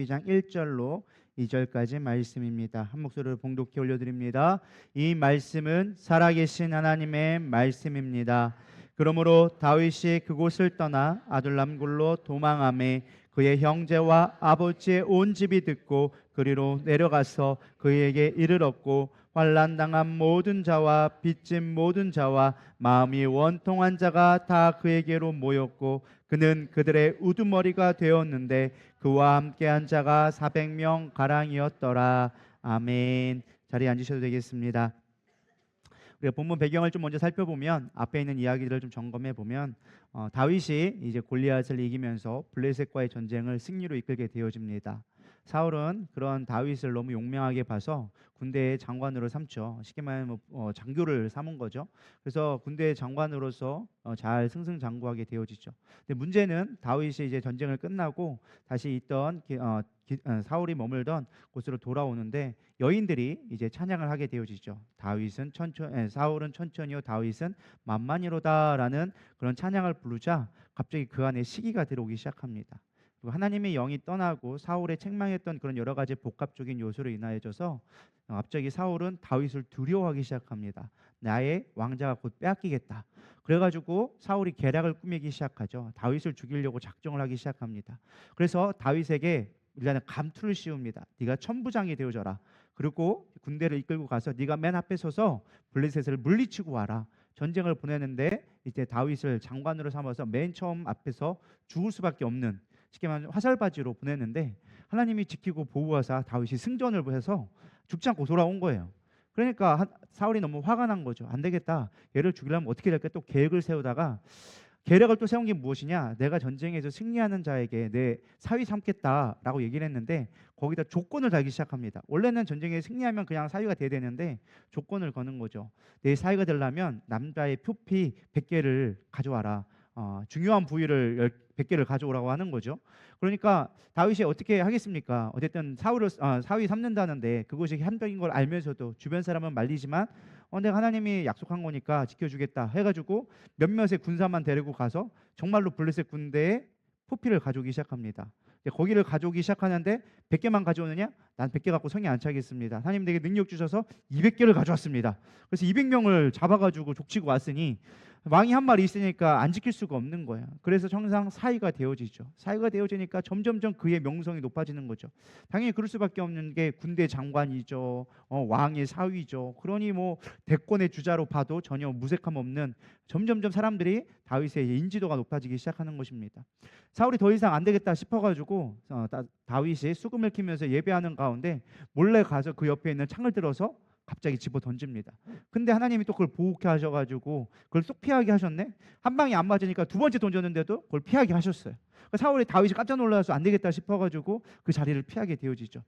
2장 1절로 2절까지 말씀입니다. 한 목소리로 봉독해 올려드립니다. 이 말씀은 살아계신 하나님의 말씀입니다. 그러므로 다윗이 그곳을 떠나 아둘람 굴로 도망하매 그의 형제와 아버지의 온 집이 듣고 그리로 내려가서 그에게 이르렀고 환난 당한 모든 자와 빚진 모든 자와 마음이 원통한 자가 다 그에게로 모였고 그는 그들의 우두머리가 되었는데 그와 함께한 자가 400명 가량이었더라. 아멘. 자리에 앉으셔도 되겠습니다. 우리가 본문 배경을 좀 먼저 살펴보면 앞에 있는 이야기들을 좀 점검해 보면 다윗이 이제 골리앗을 이기면서 블레셋과의 전쟁을 승리로 이끌게 되어집니다. 사울은 그런 다윗을 너무 용맹하게 봐서 군대의 장관으로 삼죠. 쉽게 말하면 장교를 삼은 거죠. 그래서 군대의 장관으로서 잘 승승장구하게 되어지죠. 근데 문제는 다윗이 이제 전쟁을 끝나고 다시 있던 사울이 머물던 곳으로 돌아오는데 여인들이 이제 찬양을 하게 되어지죠. 사울은 천천히요 다윗은 만만히로다라는 그런 찬양을 부르자 갑자기 그 안에 시기가 들어오기 시작합니다. 그리고 하나님의 영이 떠나고 사울의 책망했던 그런 여러 가지 복합적인 요소로 인하여져서 갑자기 사울은 다윗을 두려워하기 시작합니다. 나의 왕자가 곧 빼앗기겠다. 그래가지고 사울이 계략을 꾸미기 시작하죠. 다윗을 죽이려고 작정을 하기 시작합니다. 그래서 다윗에게 일단은 감투를 씌웁니다. 네가 천부장이 되어져라. 그리고 군대를 이끌고 가서 네가 맨 앞에 서서 블레셋을 물리치고 와라. 전쟁을 보내는데 이제 다윗을 장관으로 삼아서 맨 처음 앞에서 죽을 수밖에 없는 쉽게 말하면 화살바지로 보냈는데 하나님이 지키고 보호하사 다윗이 승전을 해서 죽지 않고 돌아온 거예요. 그러니까 사울이 너무 화가 난 거죠. 안 되겠다. 얘를 죽이려면 어떻게 될까 또 계획을 세우다가 계략을 또 세운 게 무엇이냐? 내가 전쟁에서 승리하는 자에게 내 사위 삼겠다라고 얘기를 했는데 거기다 조건을 달기 시작합니다. 원래는 전쟁에 승리하면 그냥 사위가 돼야 되는데 조건을 거는 거죠. 내 사위가 되려면 남자의 표피 100개를 가져와라. 중요한 부위를 100개를 가져오라고 하는 거죠. 그러니까 다윗이 어떻게 하겠습니까? 어쨌든 사위 삼는다는데 그것이 함정인 걸 알면서도 주변 사람은 말리지만 내가 하나님이 약속한 거니까 지켜주겠다 해가지고 몇몇의 군사만 데리고 가서 정말로 블레셋 군대에 포피를 가져오기 시작합니다. 거기를 가져오기 시작하는데 100개만 가져오느냐? 난 100개 갖고 성에 안 차겠습니다. 하나님 내게 능력 주셔서 200개를 가져왔습니다. 그래서 200명을 잡아가지고 족치고 왔으니 왕이 한 말이 있으니까 안 지킬 수가 없는 거예요. 그래서 항상 사위가 되어지죠. 사위가 되어지니까 점점점 그의 명성이 높아지는 거죠. 당연히 그럴 수밖에 없는 게 군대 장관이죠. 왕의 사위죠. 그러니 뭐 대권의 주자로 봐도 전혀 무색함 없는 점점점 사람들이 다윗의 인지도가 높아지기 시작하는 것입니다. 사울이 더 이상 안 되겠다 싶어가지고 다윗이 수금을 키면서 예배하는 가운데 몰래 가서 그 옆에 있는 창을 들어서 갑자기 집어 던집니다. 근데 하나님이 또 그걸 보호케 하셔가지고 그걸 쏙 피하게 하셨네. 한 방이 안 맞으니까 두 번째 던졌는데도 그걸 피하게 하셨어요. 그러니까 사울이 다윗이 깜짝 놀라서 안 되겠다 싶어가지고 그 자리를 피하게 되어지죠.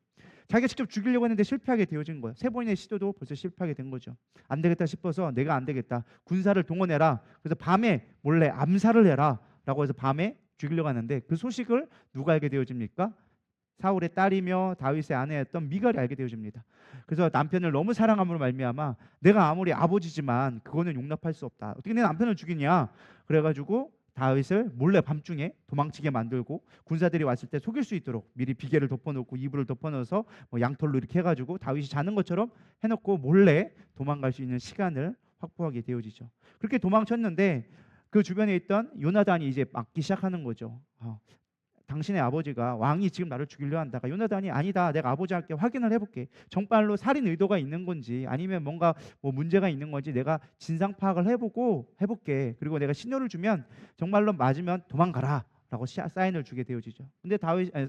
자기가 직접 죽이려고 했는데 실패하게 되어진 거예요. 세 번의 시도도 벌써 실패하게 된 거죠. 안 되겠다 싶어서 내가 안 되겠다. 군사를 동원해라. 그래서 밤에 몰래 암살을 해라. 라고 해서 밤에 죽이려고 하는데 그 소식을 누가 알게 되어집니까? 사울의 딸이며 다윗의 아내였던 미갈이 알게 되어집니다. 그래서 남편을 너무 사랑함으로 말미암아 내가 아무리 아버지지만 그거는 용납할 수 없다. 어떻게 내 남편을 죽이냐? 그래가지고 다윗을 몰래 밤중에 도망치게 만들고 군사들이 왔을 때 속일 수 있도록 미리 비계를 덮어놓고 이불을 덮어넣어서 양털로 이렇게 해가지고 다윗이 자는 것처럼 해놓고 몰래 도망갈 수 있는 시간을 확보하게 되어지죠. 그렇게 도망쳤는데 그 주변에 있던 요나단이 이제 막기 시작하는 거죠. 당신의 아버지가 왕이 지금 나를 죽이려 한다가 요나단이 아니다. 내가 아버지한테 확인을 해볼게. 정말로 살인 의도가 있는 건지 아니면 뭔가 뭐 문제가 있는 건지 내가 진상 파악을 해볼게. 그리고 내가 신호를 주면 정말로 맞으면 도망가라. 라고 사인을 주게 되어지죠. 근데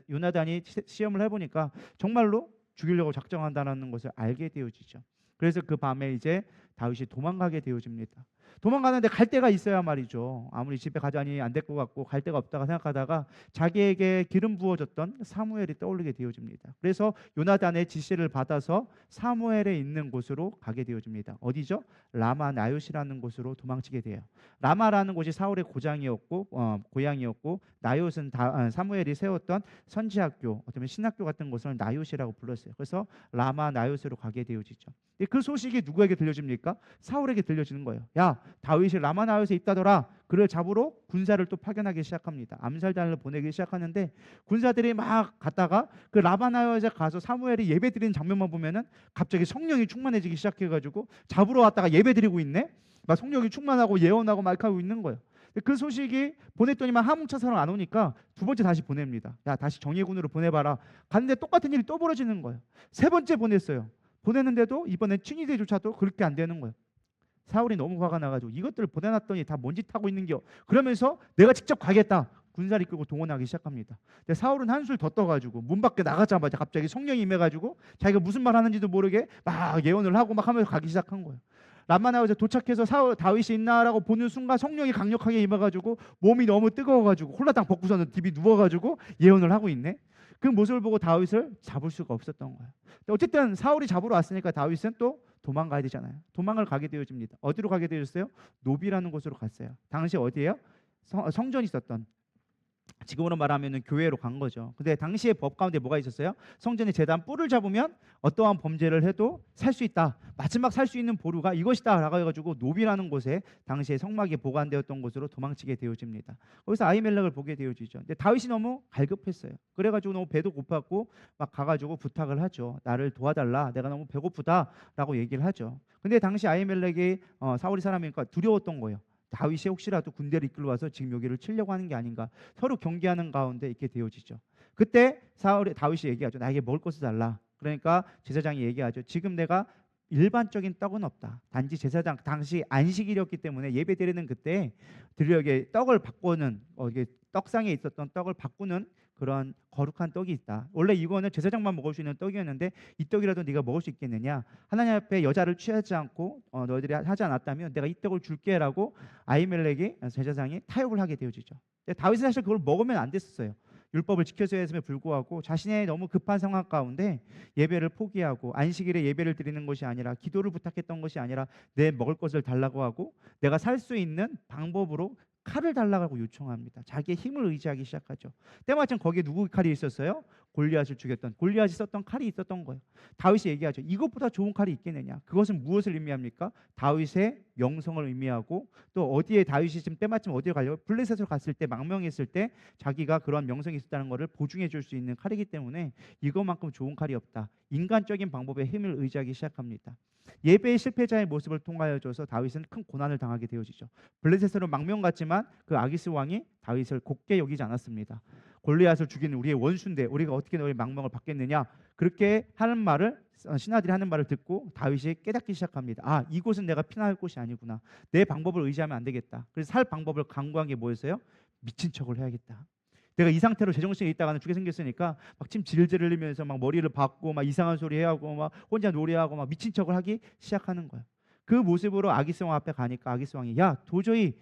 요나단이 시험을 해보니까 정말로 죽이려고 작정한다는 것을 알게 되어지죠. 그래서 그 밤에 이제 다윗이 도망가게 되어집니다. 도망가는데 갈 데가 있어야 말이죠. 아무리 집에 가자니 안 될 것 같고 갈 데가 없다가 생각하다가 자기에게 기름 부어줬던 사무엘이 떠오르게 되어집니다. 그래서 요나단의 지시를 받아서 사무엘에 있는 곳으로 가게 되어집니다. 어디죠? 라마 나요시라는 곳으로 도망치게 돼요. 라마라는 곳이 사울의 고향이었고 나요스는 사무엘이 세웠던 선지학교, 어쩌면 신학교 같은 곳을 나요시라고 불렀어요. 그래서 라마 나요스로 가게 되어지죠. 그 소식이 누구에게 들려집니까? 사울에게 들려지는 거예요. 야, 다윗이 라마나요에 있다더라. 그를 잡으러 군사를 또 파견하기 시작합니다. 암살단을 보내기 시작하는데 군사들이 막 갔다가 그 라마나요에 가서 사무엘이 예배 드리는 장면만 보면은 갑자기 성령이 충만해지기 시작해가지고 잡으러 왔다가 예배 드리고 있네. 막 성령이 충만하고 예언하고 막 하고 있는 거예요. 그 소식이 보냈더니만 하몽차사로 안 오니까 두 번째 다시 보냅니다. 야, 다시 정예군으로 보내봐라. 갔는데 똑같은 일이 또 벌어지는 거예요. 세 번째 보냈어요. 보냈는데도 이번엔 친위대조차도 그렇게 안 되는 거예요. 사울이 너무 화가 나가지고 이것들을 보내놨더니 다 뭔 짓 하고 있는겨. 그러면서 내가 직접 가겠다. 군사를 이끌고 동원하기 시작합니다. 근데 사울은 한술 더 떠가지고 문 밖에 나가자마자 갑자기 성령이 임해가지고 자기가 무슨 말 하는지도 모르게 막 예언을 하고 막 하면서 가기 시작한 거예요. 라마나요에 도착해서 다윗이 있나라고 보는 순간 성령이 강력하게 임해가지고 몸이 너무 뜨거워가지고 홀라당 벗고서는 디비 누워가지고 예언을 하고 있네. 그 모습을 보고 다윗을 잡을 수가 없었던 거예요. 어쨌든 사울이 잡으러 왔으니까 다윗은 또 도망가야 되잖아요. 도망을 가게 되어집니다. 어디로 가게 되었어요? 노비라는 곳으로 갔어요. 당시 어디예요? 성전이 있었던, 지금으로 말하면 교회로 간 거죠. 근데 당시의 법 가운데 뭐가 있었어요? 성전의 제단 뿔을 잡으면 어떠한 범죄를 해도 살 수 있다. 마지막 살 수 있는 보루가 이것이다 라고 해가지고 노비라는 곳에 당시에 성막이 보관되었던 곳으로 도망치게 되어집니다. 거기서 아히멜렉을 보게 되어지죠. 근데 다윗이 너무 갈급했어요. 그래가지고 너무 배도 고팠고 막 가가지고 부탁을 하죠. 나를 도와달라. 내가 너무 배고프다 라고 얘기를 하죠. 근데 당시 아히멜렉이 사울이 사람이니까 두려웠던 거예요. 다윗이 혹시라도 군대를 이끌러 와서 지금 여기를 치려고 하는 게 아닌가, 서로 경계하는 가운데 있게 되어지죠. 그때 다윗이 얘기하죠. 나에게 먹을 것을 달라. 그러니까 제사장이 얘기하죠. 지금 내가 일반적인 떡은 없다. 단지 제사장 당시 안식일이었기 때문에 예배 드리는 그때 드려에게 떡을 바꾸는 이게 떡상에 있었던 떡을 바꾸는 그런 거룩한 떡이 있다. 원래 이거는 제사장만 먹을 수 있는 떡이었는데 이 떡이라도 네가 먹을 수 있겠느냐? 하나님 앞에 여자를 취하지 않고 너희들이 하지 않았다면 내가 이 떡을 줄게라고 아히멜렉이 제사장이 타협을 하게 되어지죠. 다윗은 사실 그걸 먹으면 안 됐었어요. 율법을 지켜서야 했음에 불구하고 자신의 너무 급한 상황 가운데 예배를 포기하고 안식일에 예배를 드리는 것이 아니라 기도를 부탁했던 것이 아니라 내 먹을 것을 달라고 하고 내가 살 수 있는 방법으로 칼을 달라고 요청합니다. 자기의 힘을 의지하기 시작하죠. 때마침 거기에 누구 칼이 있었어요? 골리앗을 죽였던, 골리앗이 썼던 칼이 있었던 거예요. 다윗이 얘기하죠. 이것보다 좋은 칼이 있겠느냐? 그것은 무엇을 의미합니까? 다윗의 명성을 의미하고 또 어디에 다윗이 지금 때마침 어디에 가려고 블레셋으로 갔을 때 망명했을 때 자기가 그런 명성이 있었다는 것을 보증해 줄 수 있는 칼이기 때문에 이것만큼 좋은 칼이 없다. 인간적인 방법에 힘을 의지하기 시작합니다. 예배의 실패자의 모습을 통하여줘서 다윗은 큰 고난을 당하게 되어지죠. 블레셋으로 망명 갔지만 그 아기스 왕이 다윗을 곱게 여기지 않았습니다. 골리앗을 죽이는 우리의 원수인데 우리가 어떻게 너의 망명을 받겠느냐, 그렇게 하는 말을 신하들이 하는 말을 듣고 다윗이 깨닫기 시작합니다. 아, 이곳은 내가 피난할 곳이 아니구나. 내 방법을 의지하면 안 되겠다. 그래서 살 방법을 강구한 게 뭐였어요? 미친 척을 해야겠다. 내가 이 상태로 제정신에 있다가는 죽게 생겼으니까 막 침 질질 흘리면서 막 머리를 박고 막 이상한 소리 해하고 막 혼자 노래하고 막 미친 척을 하기 시작하는 거예요. 그 모습으로 아기스 왕 앞에 가니까 아기스 왕이 야, 도저히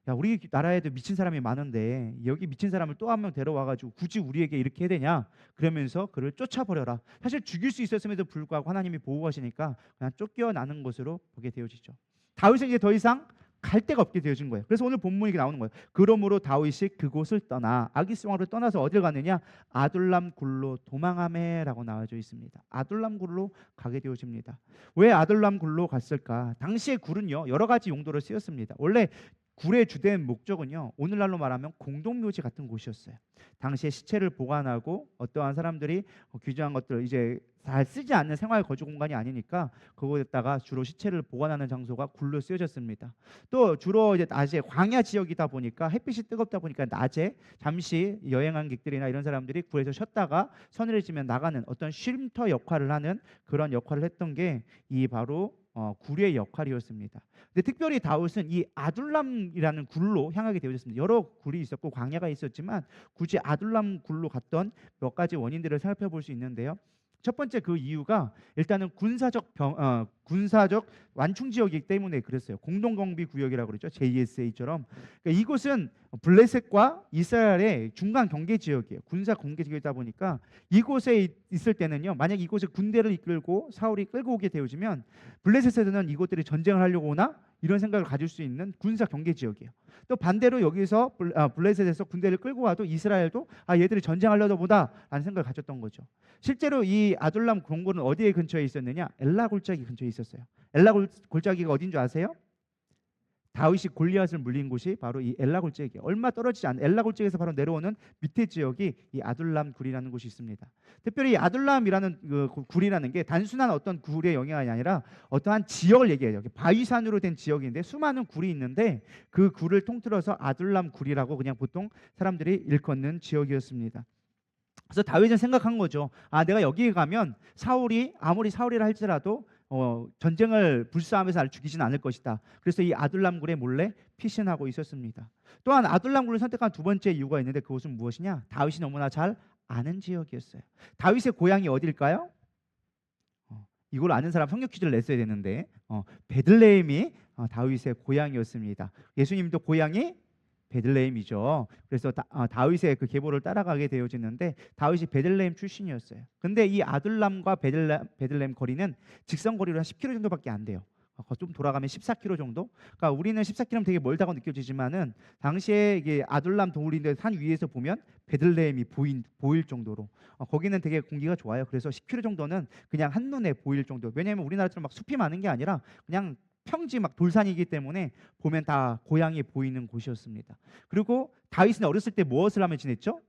야, 우리 나라에도 미친 사람이 많은데 여기 미친 사람을 또 한 명 데려와가지고 굳이 우리에게 이렇게 해야 되냐? 그러면서 그를 쫓아버려라. 사실 죽일 수 있었음에도 불구하고 하나님이 보호하시니까 그냥 쫓겨나는 것으로 보게 되어지죠. 다윗은 이제 더 이상 갈 데가 없게 되어진 거예요. 그래서 오늘 본문이 나오는 거예요. 그러므로 다윗이 그곳을 떠나 아기스 왕으로 떠나서 어딜 갔느냐? 아둘람 굴로 도망하매라고 나와져 있습니다. 아둘람 굴로 가게 되어집니다. 왜 아둘람 굴로 갔을까? 당시의 굴은요 여러 가지 용도로 쓰였습니다. 원래 굴의 주된 목적은요 오늘날로 말하면 공동묘지 같은 곳이었어요. 당시에 시체를 보관하고 어떠한 사람들이 귀중한 것들 이제 잘 쓰지 않는 생활 거주 공간이 아니니까 그곳에다가 주로 시체를 보관하는 장소가 굴로 쓰여졌습니다. 또 주로 이제 낮에 광야 지역이다 보니까 햇빛이 뜨겁다 보니까 낮에 잠시 여행객들이나 이런 사람들이 굴에서 쉬었다가 서늘해지면 나가는 어떤 쉼터 역할을 하는 그런 역할을 했던 게 이 바로 굴의 역할이었습니다. 근데 특별히 다윗은 이 아둘람이라는 굴로 향하게 되어졌습니다. 여러 굴이 있었고 광야가 있었지만 굳이 아둘람 굴로 갔던 몇 가지 원인들을 살펴볼 수 있는데요. 첫 번째 그 이유가 일단은 군사적 완충 지역이기 때문에 그랬어요. 공동경비 구역이라고 그러죠. JSA처럼. 그러니까 이곳은 블레셋과 이스라엘의 중간 경계 지역이에요. 군사 경계 지역이다 보니까 이곳에 있을 때는요. 만약 이곳에 군대를 이끌고 사울이 끌고 오게 되어지면 블레셋에서는 이곳들이 전쟁을 하려고 오나 이런 생각을 가질 수 있는 군사 경계 지역이에요. 또 반대로 여기서 블레셋에서 군대를 끌고 와도 이스라엘도 얘들이 전쟁하려다 보다라는 생각을 가졌던 거죠. 실제로 이 아둘람 공고는 어디에 근처에 있었느냐? 엘라 골짜기 근처에 있었어요. 엘라 골짜기가 어딘 줄 아세요? 다윗이 골리앗을 물린 곳이 바로 이 엘라 골짜기, 얼마 떨어지지 않은 엘라 골짜기에서 바로 내려오는 밑에 지역이 이 아둘람 굴이라는 곳이 있습니다. 특별히 이 아둘람이라는 그 굴이라는 게 단순한 어떤 굴의 영향이 아니라 어떠한 지역을 얘기해요. 바위산으로 된 지역인데 수많은 굴이 있는데 그 굴을 통틀어서 아둘람 굴이라고 그냥 보통 사람들이 일컫는 지역이었습니다. 그래서 다윗은 생각한 거죠. 아, 내가 여기에 가면 사울이 아무리 사울이라 할지라도 전쟁을 불사하면서 나를 죽이진 않을 것이다. 그래서 이 아둘람 굴에 몰래 피신하고 있었습니다. 또한 아둘람 굴을 선택한 두 번째 이유가 있는데 그것은 무엇이냐? 다윗이 너무나 잘 아는 지역이었어요. 다윗의 고향이 어딜까요? 이걸 아는 사람 성경 퀴즈를 냈어야 되는데 베들레헴이 다윗의 고향이었습니다. 예수님도 고향이 베들레헴이죠. 그래서 다윗의 그 계보를 따라가게 되어지는데 다윗이 베들레헴 출신이었어요. 근데 이 아둘람과 베들레헴 거리는 직선 거리로 한 10km 정도밖에 안 돼요. 좀 돌아가면 14km 정도. 그러니까 우리는 14km 되게 멀다고 느껴지지만은 당시에 이게 아둘람 동굴인데 산 위에서 보면 베들레헴이 보일 정도로 거기는 되게 공기가 좋아요. 그래서 10km 정도는 그냥 한눈에 보일 정도. 왜냐하면 우리나라처럼 막 숲이 많은 게 아니라 그냥 평지 막 돌산이기 때문에 보면 다 고향이 보이는 곳이었습니다. 그리고 다윗은 어렸을 때 무엇을 하며 지냈죠?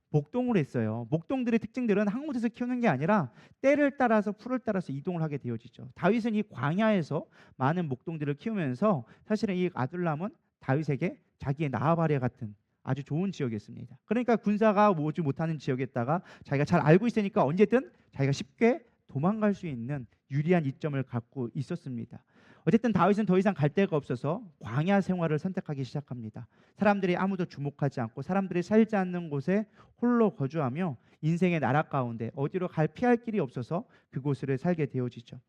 목동을 했어요. 목동들의 특징들은 한 곳에서 키우는 게 아니라 때를 따라서 풀을 따라서 이동을 하게 되어지죠. 다윗은 이 광야에서 많은 목동들을 키우면서 사실은 이 아둘람은 다윗에게 자기의 나아바레 같은 아주 좋은 지역이었습니다. 그러니까 군사가 오지 못하는 지역에다가 자기가 잘 알고 있으니까 언제든 자기가 쉽게 도망갈 수 있는 유리한 이점을 갖고 있었습니다. 어쨌든 다윗은 더 이상 갈 데가 없어서 광야 생활을 선택하기 시작합니다. 사람들이 아무도 주목하지 않고 사람들이 살지 않는 곳에 홀로 거주하며 인생의 나락 가운데 어디로 피할 길이 없어서 그곳을 살게 되어지죠.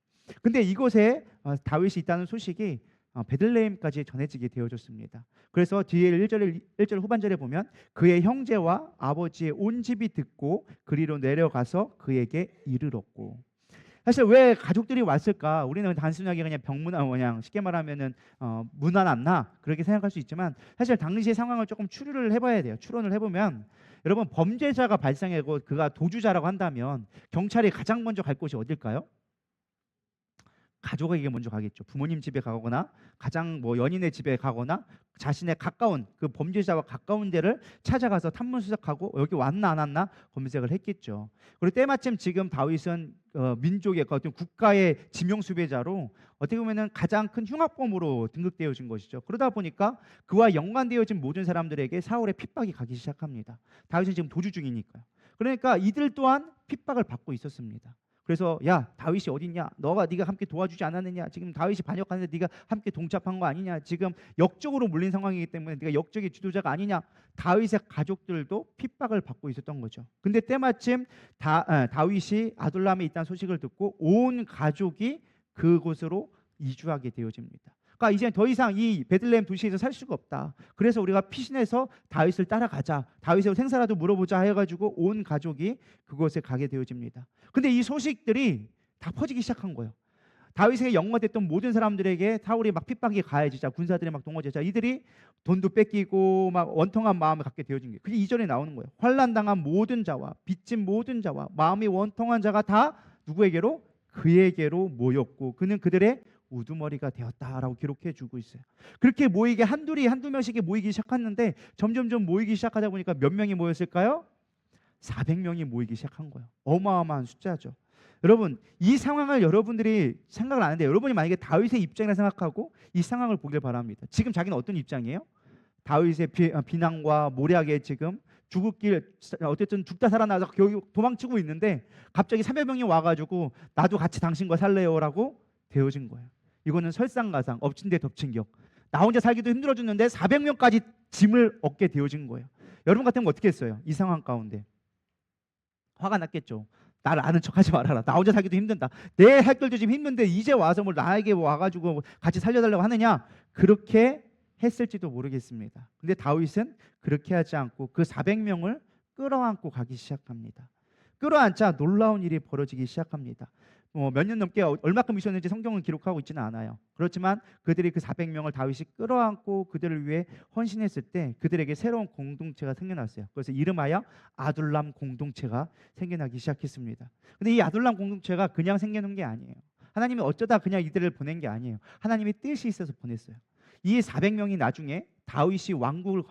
근데 이곳에 다윗이 있다는 소식이 베들레헴까지 전해지게 되어졌습니다. 그래서 뒤에 1절 후반절에 보면 그의 형제와 아버지의 온 집이 듣고 그리로 내려가서 그에게 이르렀고. 사실 왜 가족들이 왔을까? 우리는 단순하게 그냥 병문안 그냥 쉽게 말하면은 문안 왔나 그렇게 생각할 수 있지만 사실 당시의 상황을 조금 추리를 해봐야 돼요. 추론을 해보면 여러분 범죄자가 발생하고 그가 도주자라고 한다면 경찰이 가장 먼저 갈 곳이 어딜까요? 가족에게 먼저 가겠죠. 부모님 집에 가거나 가장 연인의 집에 가거나 자신의 가까운 그 범죄자와 가까운 데를 찾아가서 탐문 수색하고 여기 왔나 안 왔나 검색을 했겠죠. 그리고 때마침 지금 다윗은 민족의 어떤 국가의 지명 수배자로 어떻게 보면은 가장 큰 흉악범으로 등극되어진 것이죠. 그러다 보니까 그와 연관되어진 모든 사람들에게 사울의 핍박이 가기 시작합니다. 다윗은 지금 도주 중이니까요. 그러니까 이들 또한 핍박을 받고 있었습니다. 그래서 야 다윗이 어딨냐? 네가 함께 도와주지 않았느냐? 지금 다윗이 반역하는데 네가 함께 동참한 거 아니냐? 지금 역적으로 물린 상황이기 때문에 네가 역적의 지도자가 아니냐? 다윗의 가족들도 핍박을 받고 있었던 거죠. 근데 때마침 다윗이 아둘람에 있다는 소식을 듣고 온 가족이 그곳으로 이주하게 되어집니다. 그러니까 이제 더 이상 이 베들레헴 도시에서 살 수가 없다. 그래서 우리가 피신해서 다윗을 따라가자. 다윗의 생사라도 물어보자 해가지고 온 가족이 그곳에 가게 되어집니다. 근데 이 소식들이 다 퍼지기 시작한 거예요. 다윗에게 영화됐던 모든 사람들에게 사울이 막 핍박이 가해지자 군사들이 막 동원되자 이들이 돈도 뺏기고 막 원통한 마음을 갖게 되어진 게 그게 2절에 나오는 거예요. 환난당한 모든 자와 빚진 모든 자와 마음이 원통한 자가 다 누구에게로? 그에게로 모였고 그는 그들의 우두머리가 되었다라고 기록해 주고 있어요. 그렇게 모이게 한두 명씩이 모이기 시작했는데 점점점 모이기 시작하다 보니까 몇 명이 모였을까요? 400명이 모이기 시작한 거예요. 어마어마한 숫자죠. 여러분 이 상황을 여러분들이 생각을 안 하는데 여러분이 만약에 다윗의 입장이라 생각하고 이 상황을 보길 바랍니다. 지금 자기는 어떤 입장이에요? 다윗의 비난과 모략에 지금 죽을 길 어쨌든 죽다 살아나서 결국 도망치고 있는데 갑자기 300명이 와가지고 나도 같이 당신과 살래요라고 되어진 거예요. 이거는 설상가상 엎친 데 덮친 격. 나 혼자 살기도 힘들어 죽는데 400명까지 짐을 얻게 되어진 거예요. 여러분 같으면 어떻게 했어요? 이 상황 가운데 화가 났겠죠. 나를 아는 척하지 말아라. 나 혼자 살기도 힘든다. 내 할 길도 지금 힘든데 이제 와서 뭘 나에게 와가지고 같이 살려달라고 하느냐? 그렇게 했을지도 모르겠습니다. 근데 다윗은 그렇게 하지 않고 그 400명을 끌어안고 가기 시작합니다. 끌어안자 놀라운 일이 벌어지기 시작합니다. 몇 년 넘게 얼마큼 있었는지 성경은 기록하고 있지는 않아요. 그렇지만 그들이 그 400명을 다윗이 끌어안고 그들을 위해 헌신했을 때 그들에게 새로운 공동체가 생겨났어요. 그래서 이름하여 아둘람 공동체가 생겨나기 시작했습니다. 근데 이 아둘람 공동체가 그냥 생겨난 게 아니에요. 하나님이 어쩌다 그냥 이들을 보낸 게 아니에요. 하나님이 뜻이 있어서 보냈어요. 이 400명이 나중에 다윗이 왕국을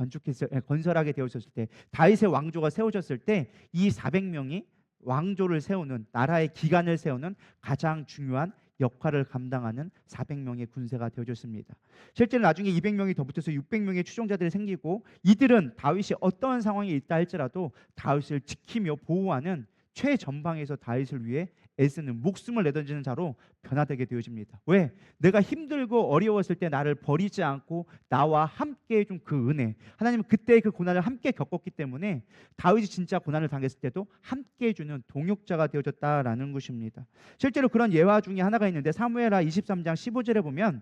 건설하게 되었을 때, 다윗의 왕조가 세워졌을 때 이 400명이 왕조를 세우는, 나라의 기관을 세우는 가장 중요한 역할을 감당하는 400명의 군대가 되어졌습니다. 실제로 나중에 200명이 더 붙어서 600명의 추종자들이 생기고, 이들은 다윗이 어떠한 상황에 있다 할지라도 다윗을 지키며 보호하는 최전방에서 다윗을 위해 애쓰는, 목숨을 내던지는 자로 변화되게 되어집니다. 왜? 내가 힘들고 어려웠을 때 나를 버리지 않고 나와 함께 해준 그 은혜, 하나님은 그때 그 고난을 함께 겪었기 때문에 다윗이 진짜 고난을 당했을 때도 함께 해주는 동역자가 되어졌다라는 것입니다. 실제로 그런 예화 중에 하나가 있는데, 사무엘하 23장 15절에 보면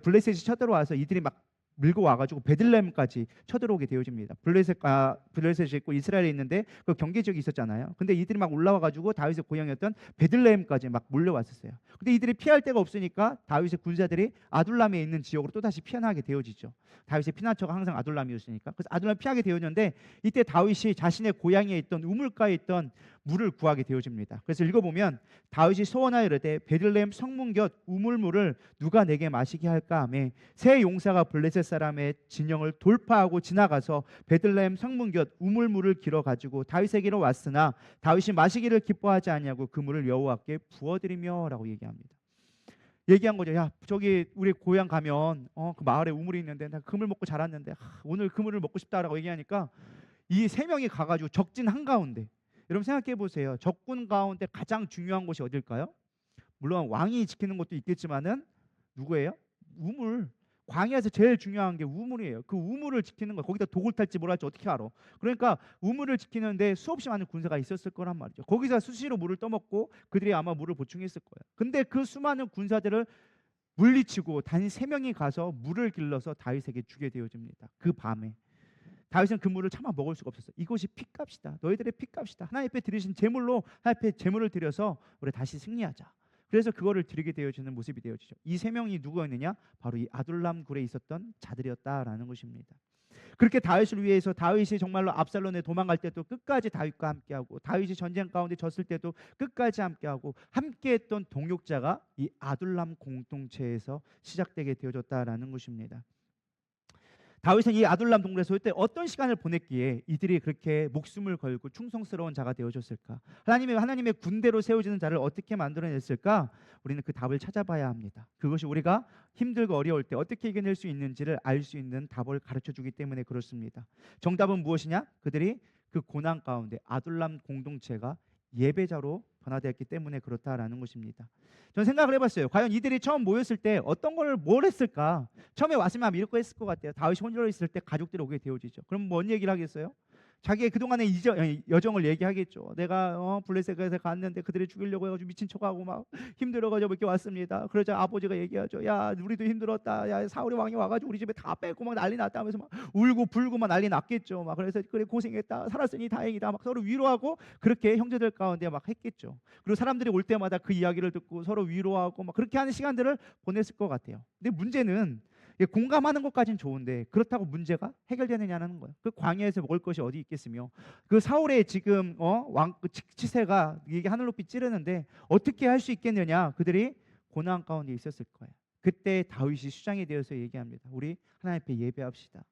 블레셋이 쳐들어와서 이들이 막 밀고 와가지고 베들레헴까지 쳐들어오게 되어집니다. 블레셋이 있고 이스라엘에 있는데 그 경계 지역이 있었잖아요. 근데 이들이 막 올라와가지고 다윗의 고향이었던 베들레헴까지 막 몰려왔었어요. 근데 이들이 피할 데가 없으니까 다윗의 군사들이 아둘람에 있는 지역으로 또 다시 피난하게 되어지죠. 다윗의 피난처가 항상 아둘람이었으니까. 그래서 아둘람 피하게 되었는데, 이때 다윗이 자신의 고향에 있던 우물가에 있던 물을 구하게 되어집니다. 그래서 읽어보면 다윗이 소원하여 이르되 베들레헴 성문 곁 우물물을 누가 내게 마시게 할까 하매 세 용사가 블레셋 사람의 진영을 돌파하고 지나가서 베들레헴 성문 곁 우물물을 길어 가지고 다윗에게로 왔으나 다윗이 마시기를 기뻐하지 아니하고 그 물을 여호와께 부어드리며라고 얘기합니다. 얘기한 거죠. 야, 저기 우리 고향 가면 그 마을에 우물이 있는데 나 그물 먹고 자랐는데 오늘 그물을 먹고 싶다라고 얘기하니까 이 세 명이 가가지고 적진 한가운데, 여러분 생각해 보세요. 적군 가운데 가장 중요한 곳이 어딜까요? 물론 왕이 지키는 것도 있겠지만은 누구예요? 우물. 광야에서 제일 중요한 게 우물이에요. 그 우물을 지키는 거, 거기다 독을 탈지 뭘 할지 어떻게 알아? 그러니까 우물을 지키는데 수없이 많은 군사가 있었을 거란 말이죠. 거기서 수시로 물을 떠먹고 그들이 아마 물을 보충했을 거예요. 근데 그 수많은 군사들을 물리치고 단 3명이 가서 물을 길러서 다윗에게 주게 되어집니다. 그 밤에 다윗은 그 물을 차마 먹을 수가 없었어요. 이것이 핏값이다. 너희들의 핏값이다. 하나님 앞에 드리신 제물로 하나님 앞에 제물을 드려서 우리 다시 승리하자. 그래서 그거를 드리게 되어지는 모습이 되어지죠. 이 3명이 누구였느냐? 바로 이 아둘람 굴에 있었던 자들이었다라는 것입니다. 그렇게 다윗을 위해서 다윗이 정말로 압살롬에 도망갈 때도 끝까지 다윗과 함께하고, 다윗이 전쟁 가운데 졌을 때도 끝까지 함께하고, 함께했던 동역자가 이 아둘람 공동체에서 시작되게 되어졌다라는 것입니다. 다윗은 이 아둘람 동굴에서 그때 어떤 시간을 보냈기에 이들이 그렇게 목숨을 걸고 충성스러운 자가 되어졌을까? 하나님의 군대로 세워지는 자를 어떻게 만들어냈을까? 우리는 그 답을 찾아봐야 합니다. 그것이 우리가 힘들고 어려울 때 어떻게 이겨낼 수 있는지를 알 수 있는 답을 가르쳐주기 때문에 그렇습니다. 정답은 무엇이냐? 그들이 그 고난 가운데 아둘람 공동체가 예배자로 변화되었기 때문에 그렇다라는 것입니다. 저는 생각을 해봤어요. 과연 이들이 처음 모였을 때 어떤 뭘 했을까? 처음에 왔으면 아마 이렇게 했을 것 같아요. 다윗이 혼자 있을 때 가족들이 오게 되어지죠. 그럼 뭔 얘기를 하겠어요? 자기의 그동안의 여정을 얘기하겠죠. 내가 블레셋에 갔는데 그들이 죽이려고 해가지고 미친 척하고 막 힘들어가지고 이렇게 왔습니다. 그러자 아버지가 얘기하죠. 야, 우리도 힘들었다. 야, 사울이 왕이 와가지고 우리 집에 다 뺏고 막 난리 났다 하면서 막 울고 불고 막 난리 났겠죠. 막 그래서 그래 고생했다. 살았으니 다행이다. 막 서로 위로하고 그렇게 형제들 가운데 막 했겠죠. 그리고 사람들이 올 때마다 그 이야기를 듣고 서로 위로하고 막 그렇게 하는 시간들을 보냈을 것 같아요. 근데 문제는 공감하는 것까지는 좋은데 그렇다고 문제가 해결되느냐는 거예요. 그 광야에서 먹을 것이 어디 있겠으며, 그 사울의 지금 왕 치세가 이게 하늘 높이 찌르는데 어떻게 할 수 있겠느냐? 그들이 고난 가운데 있었을 거예요. 그때 다윗이 수장이 되어서 얘기합니다. 우리 하나님 앞에 예배합시다.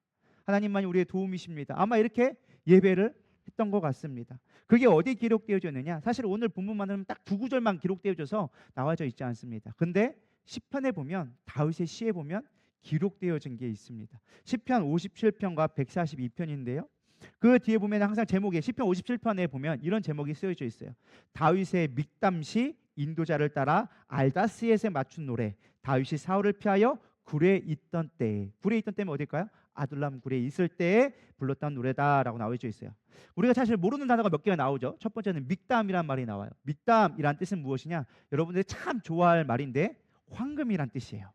하나님만이 우리의 도움이십니다. 아마 이렇게 예배를 했던 것 같습니다. 그게 어디 기록되어졌느냐? 사실 오늘 본문만은 딱 2구절만 기록되어져서 나와져 있지 않습니다. 근데 시편에 보면, 다윗의 시에 보면 기록되어진 게 있습니다. 시편 57편과 142편인데요. 그 뒤에 보면 항상 제목에 시편 57편에 보면 이런 제목이 쓰여져 있어요. 다윗의 믹담시 인도자를 따라 알다스엣에 맞춘 노래. 다윗이 사울을 피하여 굴에 있던 때에. 굴에 있던 때면 어딜까요? 아둘람 굴에 있을 때에 불렀던 노래다라고 나와져 있어요. 우리가 사실 모르는 단어가 몇 개가 나오죠. 첫 번째는 믹담이란 말이 나와요. 믹담이란 뜻은 무엇이냐? 여러분들이 참 좋아할 말인데 황금이란 뜻이에요.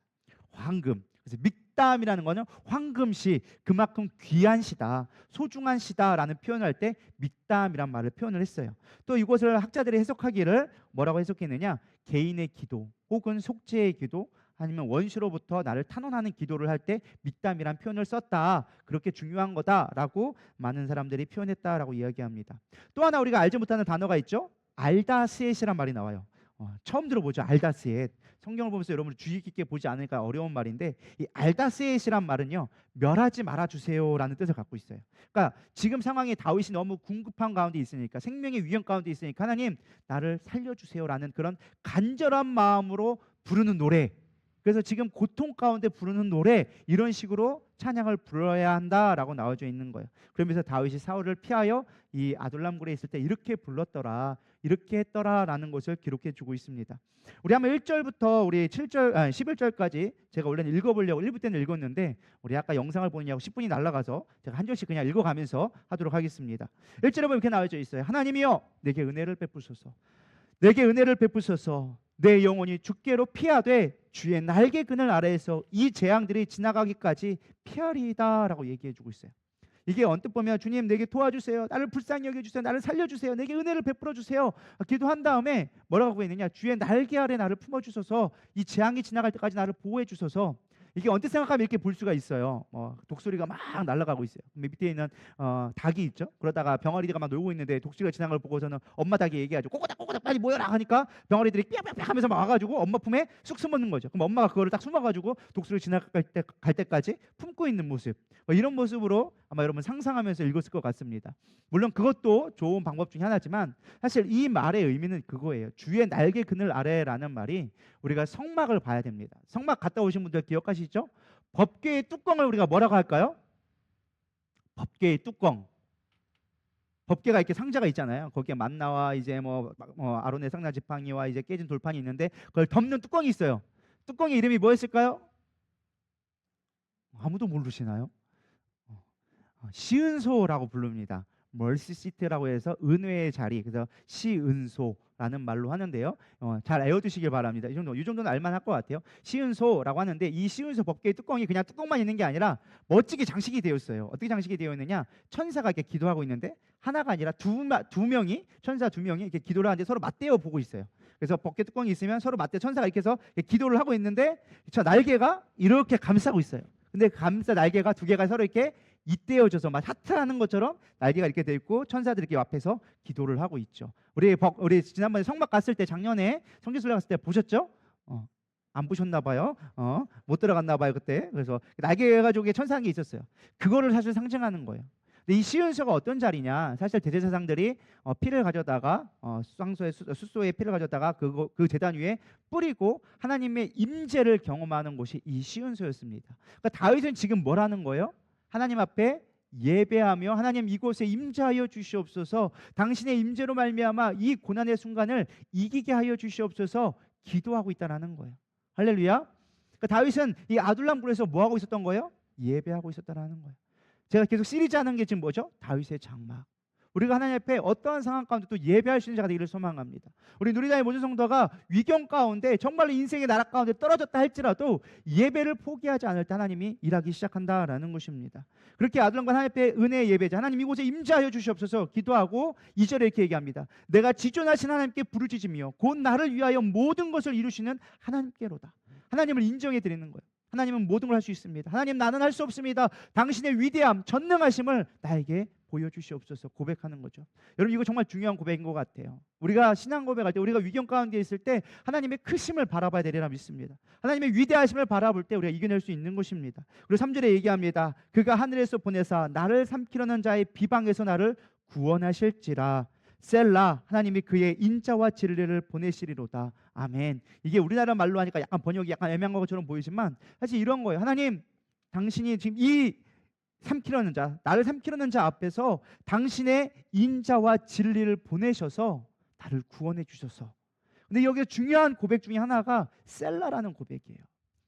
황금. 그래서 믹담이라는 거는 황금시, 그만큼 귀한 시다, 소중한 시다라는 표현을 할 때 믹담이란 말을 표현을 했어요. 또 이것을 학자들이 해석하기를 뭐라고 해석했느냐? 개인의 기도 혹은 속죄의 기도, 아니면 원수로부터 나를 탄원하는 기도를 할 때 믹담이란 표현을 썼다. 그렇게 중요한 거다라고 많은 사람들이 표현했다라고 이야기합니다. 또 하나 우리가 알지 못하는 단어가 있죠. 알다스엣이란 말이 나와요. 처음 들어보죠. 알다스엣. 성경을 보면서 여러분 주의 깊게 보지 않으니까 어려운 말인데, 이 알다스엣이란 말은요, 멸하지 말아 주세요라는 뜻을 갖고 있어요. 그러니까 지금 상황에 다윗이 너무 궁극한 가운데 있으니까, 생명의 위험 가운데 있으니까, 하나님 나를 살려주세요라는 그런 간절한 마음으로 부르는 노래. 그래서 지금 고통 가운데 부르는 노래, 이런 식으로 찬양을 불러야 한다라고 나와져 있는 거예요. 그러면서 다윗이 사울을 피하여 이 아둘람굴에 있을 때 이렇게 불렀더라, 이렇게 했더라라는 것을 기록해 주고 있습니다. 우리 한번 1절부터 우리 7절 11절까지 제가 원래는 읽어보려고 1부 때는 읽었는데, 우리 아까 영상을 보느냐고 10분이 날아가서 제가 한 절씩 그냥 읽어가면서 하도록 하겠습니다. 1절에 보면 이렇게 나와져 있어요. 하나님이여 내게 은혜를 베푸소서, 내게 은혜를 베푸소서. 내 영혼이 주께로 피하되 주의 날개 그늘 아래에서 이 재앙들이 지나가기까지 피하리이다 라고 얘기해 주고 있어요. 이게 언뜻 보면 주님 내게 도와주세요, 나를 불쌍히 여겨주세요, 나를 살려주세요, 내게 은혜를 베풀어 주세요 기도한 다음에 뭐라고 하고 있느냐, 주의 날개 아래 나를 품어주소서, 이 재앙이 지나갈 때까지 나를 보호해 주소서. 이게 언뜻 생각하면 이렇게 볼 수가 있어요. 독수리가 막 날아가고 있어요. 밑에 있는 닭이 있죠. 그러다가 병아리가 막 놀고 있는데 독수리가 지나간 걸 보고서는 엄마 닭이 얘기하죠. 꼬꼬닥 꼬꼬닥 빨리 모여라 하니까 병아리들이 삐약삐약 하면서 막 와가지고 엄마 품에 쑥 숨는 거죠. 그럼 엄마가 그거를 딱 숨어가지고 독수리 지나갈 때까지 품고 있는 모습, 이런 모습으로 아마 여러분 상상하면서 읽었을 것 같습니다. 물론 그것도 좋은 방법 중에 하나지만, 사실 이 말의 의미는 그거예요. 주의 날개 그늘 아래라는 말이, 우리가 성막을 봐야 됩니다. 성막 갔다 오신 분들 기억하시죠? 법궤의 뚜껑을 우리가 뭐라고 할까요? 법궤의 뚜껑. 법궤가 이렇게 상자가 있잖아요. 거기에 만나와 이제 아론의 상나 지팡이와 이제 깨진 돌판이 있는데, 그걸 덮는 뚜껑이 있어요. 뚜껑의 이름이 뭐였을까요? 아무도 모르시나요? 시은소라고 부릅니다. 멀시 시트라고 해서 은혜의 자리, 그래서 시은소라는 말로 하는데요. 잘 외워두시길 바랍니다. 이 정도는 알만할 것 같아요. 시은소라고 하는데, 이 시은소 법궤의 뚜껑이 그냥 뚜껑만 있는 게 아니라 멋지게 장식이 되어 있어요. 어떻게 장식이 되어 있느냐? 천사가 이렇게 기도하고 있는데, 하나가 아니라 두 명이, 천사 두 명이 이렇게 기도를 하는데 서로 맞대어 보고 있어요. 그래서 법궤 뚜껑이 있으면 서로 맞대, 천사가 이렇게 해서 기도를 하고 있는데, 저 날개가 이렇게 감싸고 있어요. 근데 감싸 날개가 두 개가 서로 이렇게 잇대어져서 막 하트하는 것처럼 날개가 이렇게 돼 있고, 천사들이 이렇게 앞에서 기도를 하고 있죠. 우리 지난번에 성막 갔을 때, 작년에 성지순례 갔을 때 보셨죠? 안 보셨나 봐요. 못 들어갔나 봐요 그때. 그래서 날개 가지고 천사한 게 있었어요. 그거를 사실 상징하는 거예요. 근데 이 시은소가 어떤 자리냐? 사실 대제사장들이 피를 가져다가 숫소의 피를 가져다가 그 제단 위에 뿌리고 하나님의 임재를 경험하는 곳이 이 시은소였습니다. 그러니까 다윗은 지금 뭐라는 거예요? 하나님 앞에 예배하며, 하나님 이곳에 임재하여 주시옵소서, 당신의 임재로 말미암아 이 고난의 순간을 이기게 하여 주시옵소서 기도하고 있다라는 거예요. 할렐루야. 그러니까 다윗은 이 아둘람굴에서 뭐 하고 있었던 거예요? 예배하고 있었다라는 거예요. 제가 계속 시리즈 하는 게 지금 뭐죠? 다윗의 장막. 우리가 하나님 앞에 어떠한 상황 가운데 또 예배할 수 있는 자가 되기를 소망합니다. 우리 누리다의 모든 성도가 위경 가운데 정말로 인생의 나락 가운데 떨어졌다 할지라도 예배를 포기하지 않을 때 하나님이 일하기 시작한다라는 것입니다. 그렇게 아둘람과 하나님 앞에 은혜의 예배자, 하나님 이곳에 임재하여 주시옵소서 기도하고 2절에 이렇게 얘기합니다. 내가 지존하신 하나님께 부르짖으며 곧 나를 위하여 모든 것을 이루시는 하나님께로다. 하나님을 인정해 드리는 거예요. 하나님은 모든 걸 할 수 있습니다. 하나님 나는 할 수 없습니다. 당신의 위대함, 전능하심을 나에게 보여주시옵소서 고백하는 거죠. 여러분 이거 정말 중요한 고백인 것 같아요. 우리가 신앙 고백할 때, 우리가 위경 가운데 있을 때 하나님의 크심을 바라봐야 되리라 믿습니다. 하나님의 위대하심을 바라볼 때 우리가 이겨낼 수 있는 것입니다. 그리고 3절에 얘기합니다. 그가 하늘에서 보내사 나를 삼키려는 자의 비방에서 나를 구원하실지라. 셀라, 하나님이 그의 인자와 진리를 보내시리로다. 아멘. 이게 우리나라 말로 하니까 약간 번역이 약간 애매한 것처럼 보이지만 사실 이런 거예요. 하나님, 당신이 지금 이 삼키려는 자, 나를 삼키려는 자 앞에서 당신의 인자와 진리를 보내셔서 나를 구원해 주셔서. 근데 여기서 중요한 고백 중에 하나가 셀라라는 고백이에요.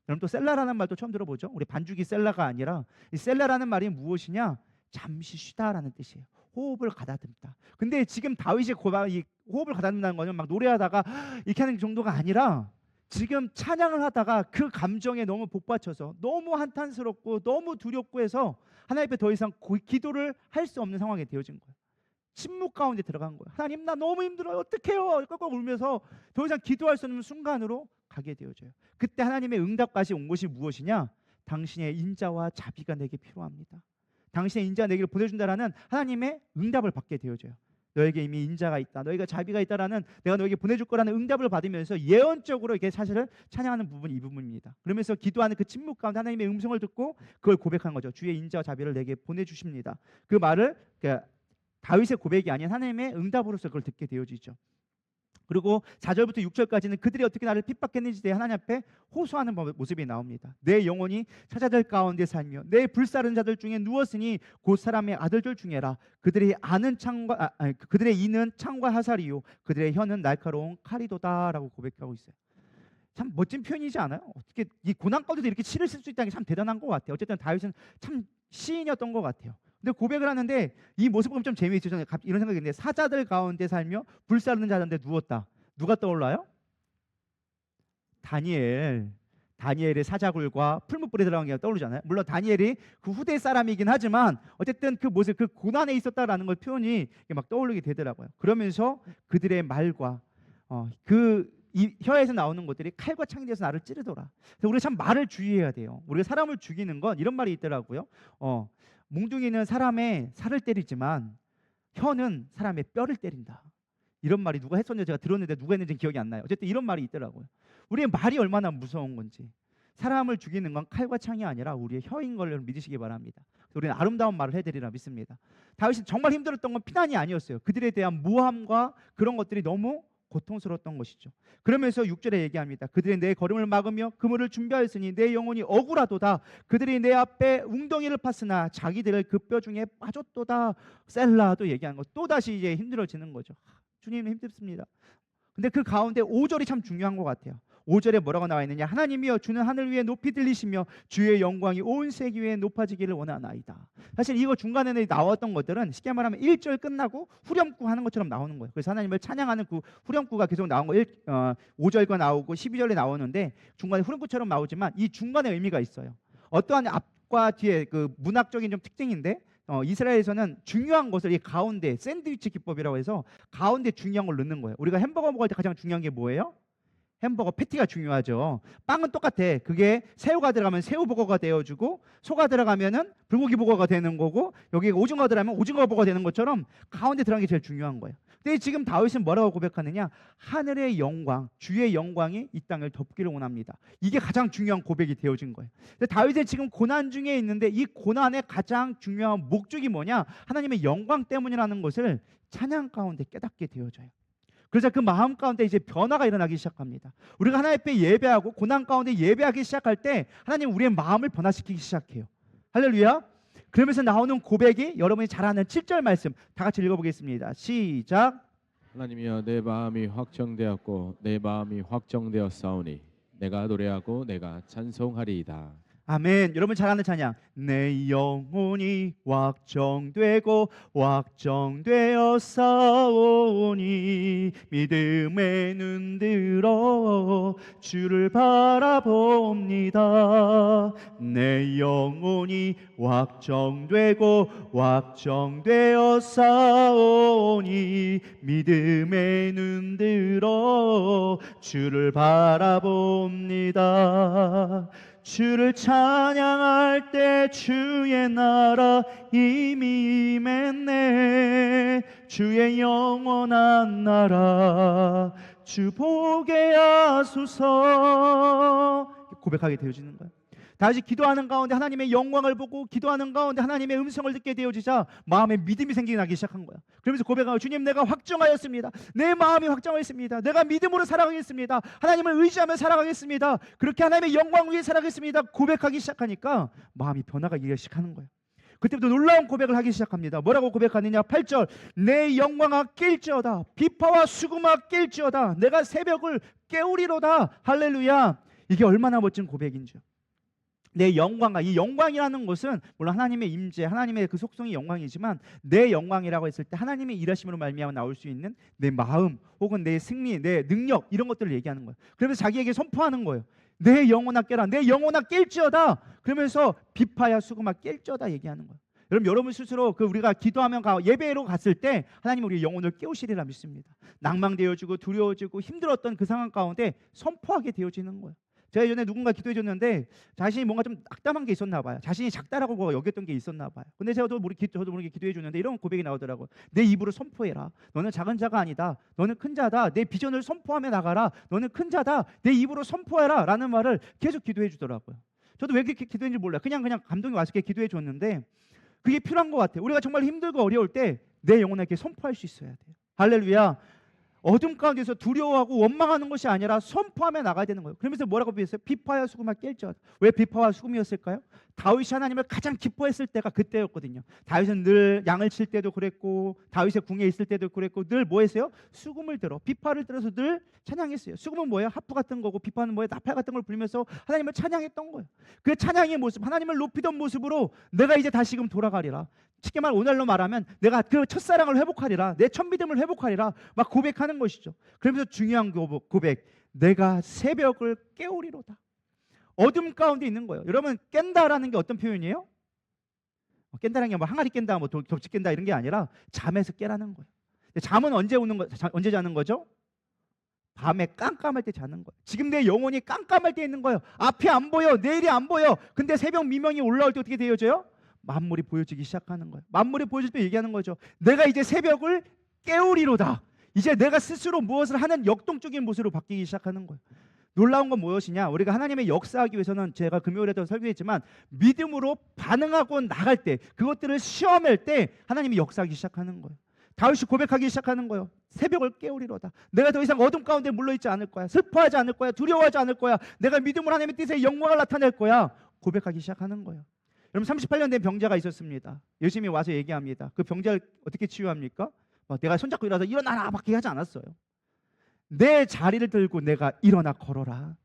여러분 또 셀라라는 말도 처음 들어보죠? 우리 반죽이 셀라가 아니라, 이 셀라라는 말이 무엇이냐? 잠시 쉬다라는 뜻이에요. 호흡을 가다듬다. 근데 지금 다윗이 이 호흡을 가다듬다는 거는 막 노래하다가 이렇게 하는 정도가 아니라, 지금 찬양을 하다가 그 감정에 너무 복받쳐서 너무 한탄스럽고 너무 두렵고 해서 하나님 앞에 더 이상 기도를 할 수 없는 상황이 되어진 거예요. 침묵 가운데 들어간 거예요. 하나님 나 너무 힘들어요. 어떡해요? 꺽꺽 울면서 더 이상 기도할 수 없는 순간으로 가게 되어져요. 그때 하나님의 응답까지 온 것이 무엇이냐? 당신의 인자와 자비가 내게 필요합니다. 당신의 인자가 내게 보내준다라는 하나님의 응답을 받게 되어져요. 너에게 이미 인자가 있다, 너희가 자비가 있다라는, 내가 너에게 보내줄 거라는 응답을 받으면서 예언적으로 이게 사실을 찬양하는 부분이 이 부분입니다. 그러면서 기도하는 그 침묵 가운데 하나님의 음성을 듣고 그걸 고백한 거죠. 주의 인자와 자비를 내게 보내주십니다. 그 말을 다윗의 고백이 아닌 하나님의 응답으로서 그걸 듣게 되어지죠. 그리고 4절부터 6절까지는 그들이 어떻게 나를 핍박했는지 대해 하나님 앞에 호소하는 모습이 나옵니다. 내 영혼이 사자들 가운데 살며 내 불사른 자들 중에 누웠으니 곧 사람의 아들들 중에라. 그들의 그들의 이는 창과 화살이요 그들의 혀는 날카로운 칼이도다라고 고백하고 있어요. 참 멋진 표현이지 않아요? 어떻게 이 고난 가운데도 이렇게 치를 쓸 수 있다는 게 참 대단한 것 같아요. 어쨌든 다윗은 참 시인이었던 것 같아요. 근데 고백을 하는데 이 모습 보면 좀 재미있죠. 저는 이런 생각이 있는데, 사자들 가운데 살며 불사르는 자들인데 누웠다. 누가 떠올라요? 다니엘의 사자굴과 풀무불에 들어간 게 떠오르잖아요. 물론 다니엘이 그 후대 사람이긴 하지만 어쨌든 그 모습, 그 고난에 있었다라는 걸 표현이 막 떠오르게 되더라고요. 그러면서 그들의 말과 이 혀에서 나오는 것들이 칼과 창이 되어서 나를 찌르더라. 우리가 참 말을 주의해야 돼요. 우리가 사람을 죽이는 건 이런 말이 있더라고요. 몽둥이는 사람의 살을 때리지만 혀는 사람의 뼈를 때린다. 이런 말이 누가 했었는지 제가 들었는데 누가 했는지 기억이 안 나요. 어쨌든 이런 말이 있더라고요. 우리의 말이 얼마나 무서운 건지. 사람을 죽이는 건 칼과 창이 아니라 우리의 혀인 걸 믿으시기 바랍니다. 우리는 아름다운 말을 해드리라 믿습니다. 다윗이 정말 힘들었던 건 피난이 아니었어요. 그들에 대한 모함과 그런 것들이 너무 고통스러웠던 것이죠. 그러면서 6절에 얘기합니다. 그들이 내 걸음을 막으며 그물을 준비하였으니 내 영혼이 억울하도다. 그들이 내 앞에 웅덩이를 팠으나 자기들을 그 뼈 중에 빠졌도다. 셀라도 얘기하는 거. 또다시 이제 힘들어지는 거죠. 주님은 힘듭니다. 근데 그 가운데 5절이 참 중요한 것 같아요. 5절에 뭐라고 나와 있느냐? 하나님이여 주는 하늘 위에 높이 들리시며 주의 영광이 온 세계 위에 높아지기를 원하나이다. 사실 이거 중간에 나왔던 것들은 쉽게 말하면 1절 끝나고 후렴구 하는 것처럼 나오는 거예요. 그래서 하나님을 찬양하는 그 후렴구가 계속 나온 거 5절과 나오고 12절에 나오는데 중간에 후렴구처럼 나오지만 이 중간에 의미가 있어요. 어떠한 앞과 뒤에 그 문학적인 좀 특징인데 이스라엘에서는 중요한 것을 이 가운데 샌드위치 기법이라고 해서 가운데 중요한 걸 넣는 거예요. 우리가 햄버거 먹을 때 가장 중요한 게 뭐예요? 햄버거 패티가 중요하죠. 빵은 똑같아. 그게 새우가 들어가면 새우버거가 되어주고 소가 들어가면은 불고기 버거가 되는 거고 여기 오징어가 들어가면 오징어 버거가 되는 것처럼 가운데 들어간 게 제일 중요한 거예요. 근데 지금 다윗은 뭐라고 고백하느냐? 하늘의 영광, 주의 영광이 이 땅을 덮기를 원합니다. 이게 가장 중요한 고백이 되어진 거예요. 근데 다윗은 지금 고난 중에 있는데 이 고난의 가장 중요한 목적이 뭐냐? 하나님의 영광 때문이라는 것을 찬양 가운데 깨닫게 되어져요. 그래서 그 마음 가운데 이제 변화가 일어나기 시작합니다. 우리가 하나님 앞에 예배하고 고난 가운데 예배하기 시작할 때 하나님 우리의 마음을 변화시키기 시작해요. 할렐루야. 그러면서 나오는 고백이 여러분이 잘 아는 7절 말씀 다 같이 읽어보겠습니다. 시작. 하나님이여 내 마음이 확정되었고 내 마음이 확정되었사오니 내가 노래하고 내가 찬송하리이다. 아멘. 여러분 잘 아는 찬양. 내 영혼이 확정되고 확정되어 싸우니 믿음의 눈 들어 주를 바라봅니다. 내 영혼이 확정되고 확정되어 싸우니 믿음의 눈 들어 주를 바라봅니다. 주를 찬양할 때 주의 나라 이미 임했네. 주의 영원한 나라 주 보게 하소서. 고백하게 되어지는 거예요. 다시 기도하는 가운데 하나님의 영광을 보고 기도하는 가운데 하나님의 음성을 듣게 되어지자 마음에 믿음이 생기기 시작한 거야. 그러면서 고백하고 주님 내가 확정하였습니다. 내 마음이 확정하였습니다. 내가 믿음으로 살아가겠습니다. 하나님을 의지하며 살아가겠습니다. 그렇게 하나님의 영광 위에 살아가겠습니다. 고백하기 시작하니까 마음이 변화가 일기 시작하는 거예요. 그때부터 놀라운 고백을 하기 시작합니다. 뭐라고 고백하느냐? 8절 내 영광아 낄지어다 비파와 수금아 낄지어다 내가 새벽을 깨우리로다. 할렐루야. 이게 얼마나 멋진 고백인지요. 내 영광과 이 영광이라는 것은 물론 하나님의 임재, 하나님의 그 속성이 영광이지만 내 영광이라고 했을 때 하나님의 일하심으로 말미암아 나올 수 있는 내 마음 혹은 내 승리, 내 능력 이런 것들을 얘기하는 거예요. 그러면서 자기에게 선포하는 거예요. 내 영혼아 깨라, 내 영혼아 깰지어다. 그러면서 비파야 수금아 깰지어다 얘기하는 거예요. 여러분 스스로 우리가 기도하며 예배로 갔을 때 하나님 우리의 영혼을 깨우시리라 믿습니다. 낭망되어지고 두려워지고 힘들었던 그 상황 가운데 선포하게 되어지는 거예요. 제가 예전에 누군가 기도해 줬는데 자신이 뭔가 좀 낙담한 게 있었나 봐요. 자신이 작다라고 뭐 여겼던 게 있었나 봐요. 근데 저도 모르게 기도해 줬는데 이런 고백이 나오더라고요. 내 입으로 선포해라. 너는 작은 자가 아니다. 너는 큰 자다. 내 비전을 선포하며 나가라. 너는 큰 자다. 내 입으로 선포해라 라는 말을 계속 기도해 주더라고요. 저도 왜 그렇게 기도했는지 몰라요. 그냥 감동이 와서 이렇게 기도해 줬는데 그게 필요한 것 같아요. 우리가 정말 힘들고 어려울 때 내 영혼에게 선포할 수 있어야 돼요. 할렐루야. 어둠 가운데서 두려워하고 원망하는 것이 아니라 선포하며 나가야 되는 거예요. 그러면서 뭐라고 비했어요? 비파와 수금을 깰지어다. 왜 비파와 수금이었을까요? 다윗이 하나님을 가장 기뻐했을 때가 그때였거든요. 다윗은 늘 양을 칠 때도 그랬고 다윗의 궁에 있을 때도 그랬고 늘 뭐 했어요? 수금을 들어 비파를 들어서 늘 찬양했어요. 수금은 뭐예요? 하프 같은 거고 비파는 뭐예요? 나팔 같은 걸 불면서 하나님을 찬양했던 거예요. 그 찬양의 모습, 하나님을 높이던 모습으로 내가 이제 다시금 돌아가리라. 쉽게 말 오늘로 말하면 내가 그 첫사랑을 회복하리라. 내 첫믿음을 회복하리라. 막 고백하는 것이죠. 그러면서 중요한 고백. 내가 새벽을 깨우리로다. 어둠 가운데 있는 거예요. 여러분 깬다라는 게 어떤 표현이에요? 깬다라는 게 뭐 항아리 깬다, 뭐 벽지 깬다 이런 게 아니라 잠에서 깨라는 거예요. 근데 잠은 언제 자는 거죠? 밤에 깜깜할 때 자는 거예요. 지금 내 영혼이 깜깜할 때 있는 거예요. 앞이 안 보여, 내일이 안 보여. 근데 새벽 미명이 올라올 때 어떻게 되어져요? 만물이 보여지기 시작하는 거예요. 만물이 보여질 때 얘기하는 거죠. 내가 이제 새벽을 깨우리로다. 이제 내가 스스로 무엇을 하는 역동적인 모습으로 바뀌기 시작하는 거예요. 놀라운 건 무엇이냐? 우리가 하나님의 역사하기 위해서는 제가 금요일에도 설교했지만 믿음으로 반응하고 나갈 때, 그것들을 시험할 때 하나님이 역사하기 시작하는 거예요. 다윗이 고백하기 시작하는 거예요. 새벽을 깨우리로다. 내가 더 이상 어둠 가운데 물러있지 않을 거야. 슬퍼하지 않을 거야. 두려워하지 않을 거야. 내가 믿음으로 하나님의 뜻의 영광을 나타낼 거야. 고백하기 시작하는 거예요. 여러분 38년 된 병자가 있었습니다. 예수님이 와서 얘기합니다. 그 병자를 어떻게 치유합니까? 내가 손잡고 일어나서 일어나라 밖에 하지 않았어요. 내 자리를 들고 내가 일어나 걸어라.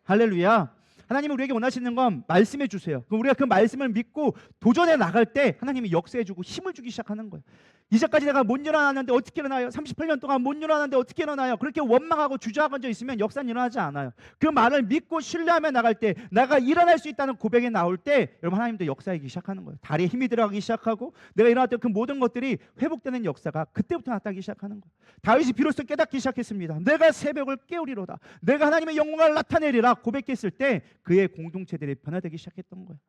할렐루야. 하나님이 우리에게 원하시는 건 말씀해 주세요. 그럼 우리가 그 말씀을 믿고 도전해 나갈 때 하나님이 역사해 주고 힘을 주기 시작하는 거예요. 이제까지 내가 못 일어났는데 어떻게 일어나요? 38년 동안 못 일어났는데 어떻게 일어나요? 그렇게 원망하고 주저앉아 있으면 역사는 일어나지 않아요. 그 말을 믿고 신뢰하며 나갈 때, 내가 일어날 수 있다는 고백이 나올 때 여러분 하나님도 역사하기 시작하는 거예요. 다리에 힘이 들어가기 시작하고 내가 일어났던 그 모든 것들이 회복되는 역사가 그때부터 나타나기 시작하는 거예요. 다윗이 비로소 깨닫기 시작했습니다. 내가 새벽을 깨우리로다. 내가 하나님의 영광을 나타내리라 고백했을 때 그의 공동체들이 변화되기 시작했던 거예요.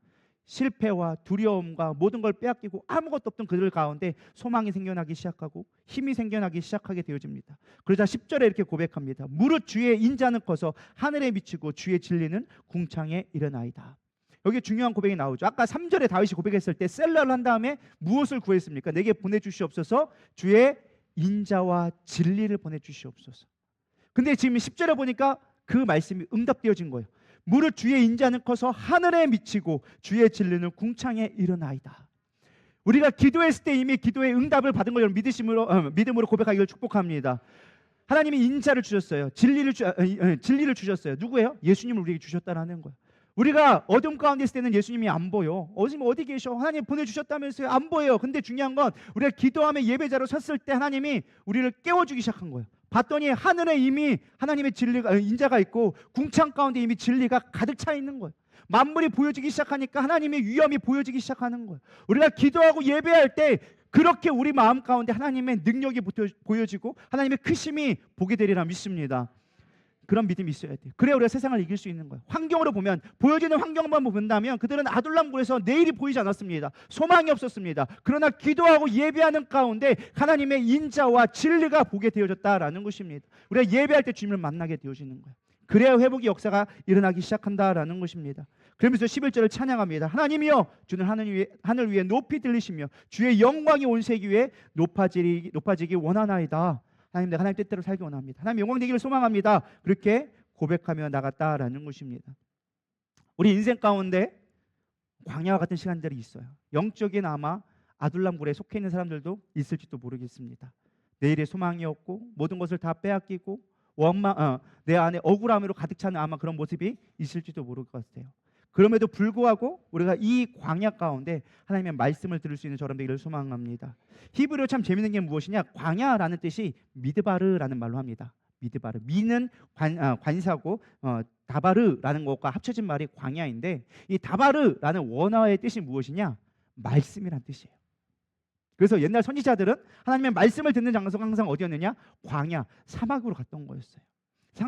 실패와 두려움과 모든 걸 빼앗기고 아무것도 없던 그들 가운데 소망이 생겨나기 시작하고 힘이 생겨나기 시작하게 되어집니다. 그러자 10절에 이렇게 고백합니다. 무릇 주의 인자는 커서 하늘에 미치고 주의 진리는 궁창에 이르나이다. 여기 중요한 고백이 나오죠. 아까 3절에 다윗이 고백했을 때 셀러를 한 다음에 무엇을 구했습니까? 내게 보내주시옵소서. 주의 인자와 진리를 보내주시옵소서. 근데 지금 10절에 보니까 그 말씀이 응답되어진 거예요. 무릇 주의 인자는 커서 하늘에 미치고 주의 진리는 궁창에 이르나이다. 우리가 기도했을 때 이미 기도의 응답을 받은 걸 믿음으로 고백하기를 축복합니다. 하나님이 인자를 주셨어요. 진리를 주셨어요. 누구예요? 예수님을 우리에게 주셨다라는 거예요. 우리가 어둠 가운데 있을 때는 예수님이 안 보여. 어디 계셔? 하나님 보내주셨다면서요? 안 보여요. 근데 중요한 건 우리가 기도하며 예배자로 섰을 때 하나님이 우리를 깨워주기 시작한 거예요. 봤더니 하늘에 이미 하나님의 인자가 있고 궁창 가운데 이미 진리가 가득 차 있는 거예요. 만물이 보여지기 시작하니까 하나님의 위엄이 보여지기 시작하는 거예요. 우리가 기도하고 예배할 때 그렇게 우리 마음 가운데 하나님의 능력이 보여지고 하나님의 크심이 보게 되리라 믿습니다. 그런 믿음이 있어야 돼요. 그래야 우리가 세상을 이길 수 있는 거예요. 환경으로 보면, 보여지는 환경만 본다면 그들은 아둘람굴에서 내일이 보이지 않았습니다. 소망이 없었습니다. 그러나 기도하고 예배하는 가운데 하나님의 인자와 진리가 보게 되어졌다라는 것입니다. 우리가 예배할 때 주님을 만나게 되어지는 거예요. 그래야 회복의 역사가 일어나기 시작한다라는 것입니다. 그러면서 11절을 찬양합니다. 하나님이여, 주는 하늘 위에 높이 들리시며 주의 영광이 온 세기 위에 높아지기 원하나이다. 하나님, 내가 하나님 뜻대로 살기 원합니다. 하나님 영광 되기를 소망합니다. 그렇게 고백하며 나갔다라는 것입니다. 우리 인생 가운데 광야와 같은 시간들이 있어요. 영적인 아마 아둘람굴에 속해 있는 사람들도 있을지도 모르겠습니다. 내일의 소망이 없고 모든 것을 다 빼앗기고 내 안에 억울함으로 가득 차는 아마 그런 모습이 있을지도 모를 것 같아요. 그럼에도 불구하고 우리가 이 광야 가운데 하나님의 말씀을 들을 수 있는 저런 되기를 소망합니다. 히브리어 참 재밌는 게 무엇이냐? 광야라는 뜻이 미드바르라는 말로 합니다. 미드바르. 미는 관사고 다바르라는 것과 합쳐진 말이 광야인데, 이 다바르라는 원어의 뜻이 무엇이냐? 말씀이란 뜻이에요. 그래서 옛날 선지자들은 하나님의 말씀을 듣는 장소가 항상 어디였느냐? 광야, 사막으로 갔던 거였어요.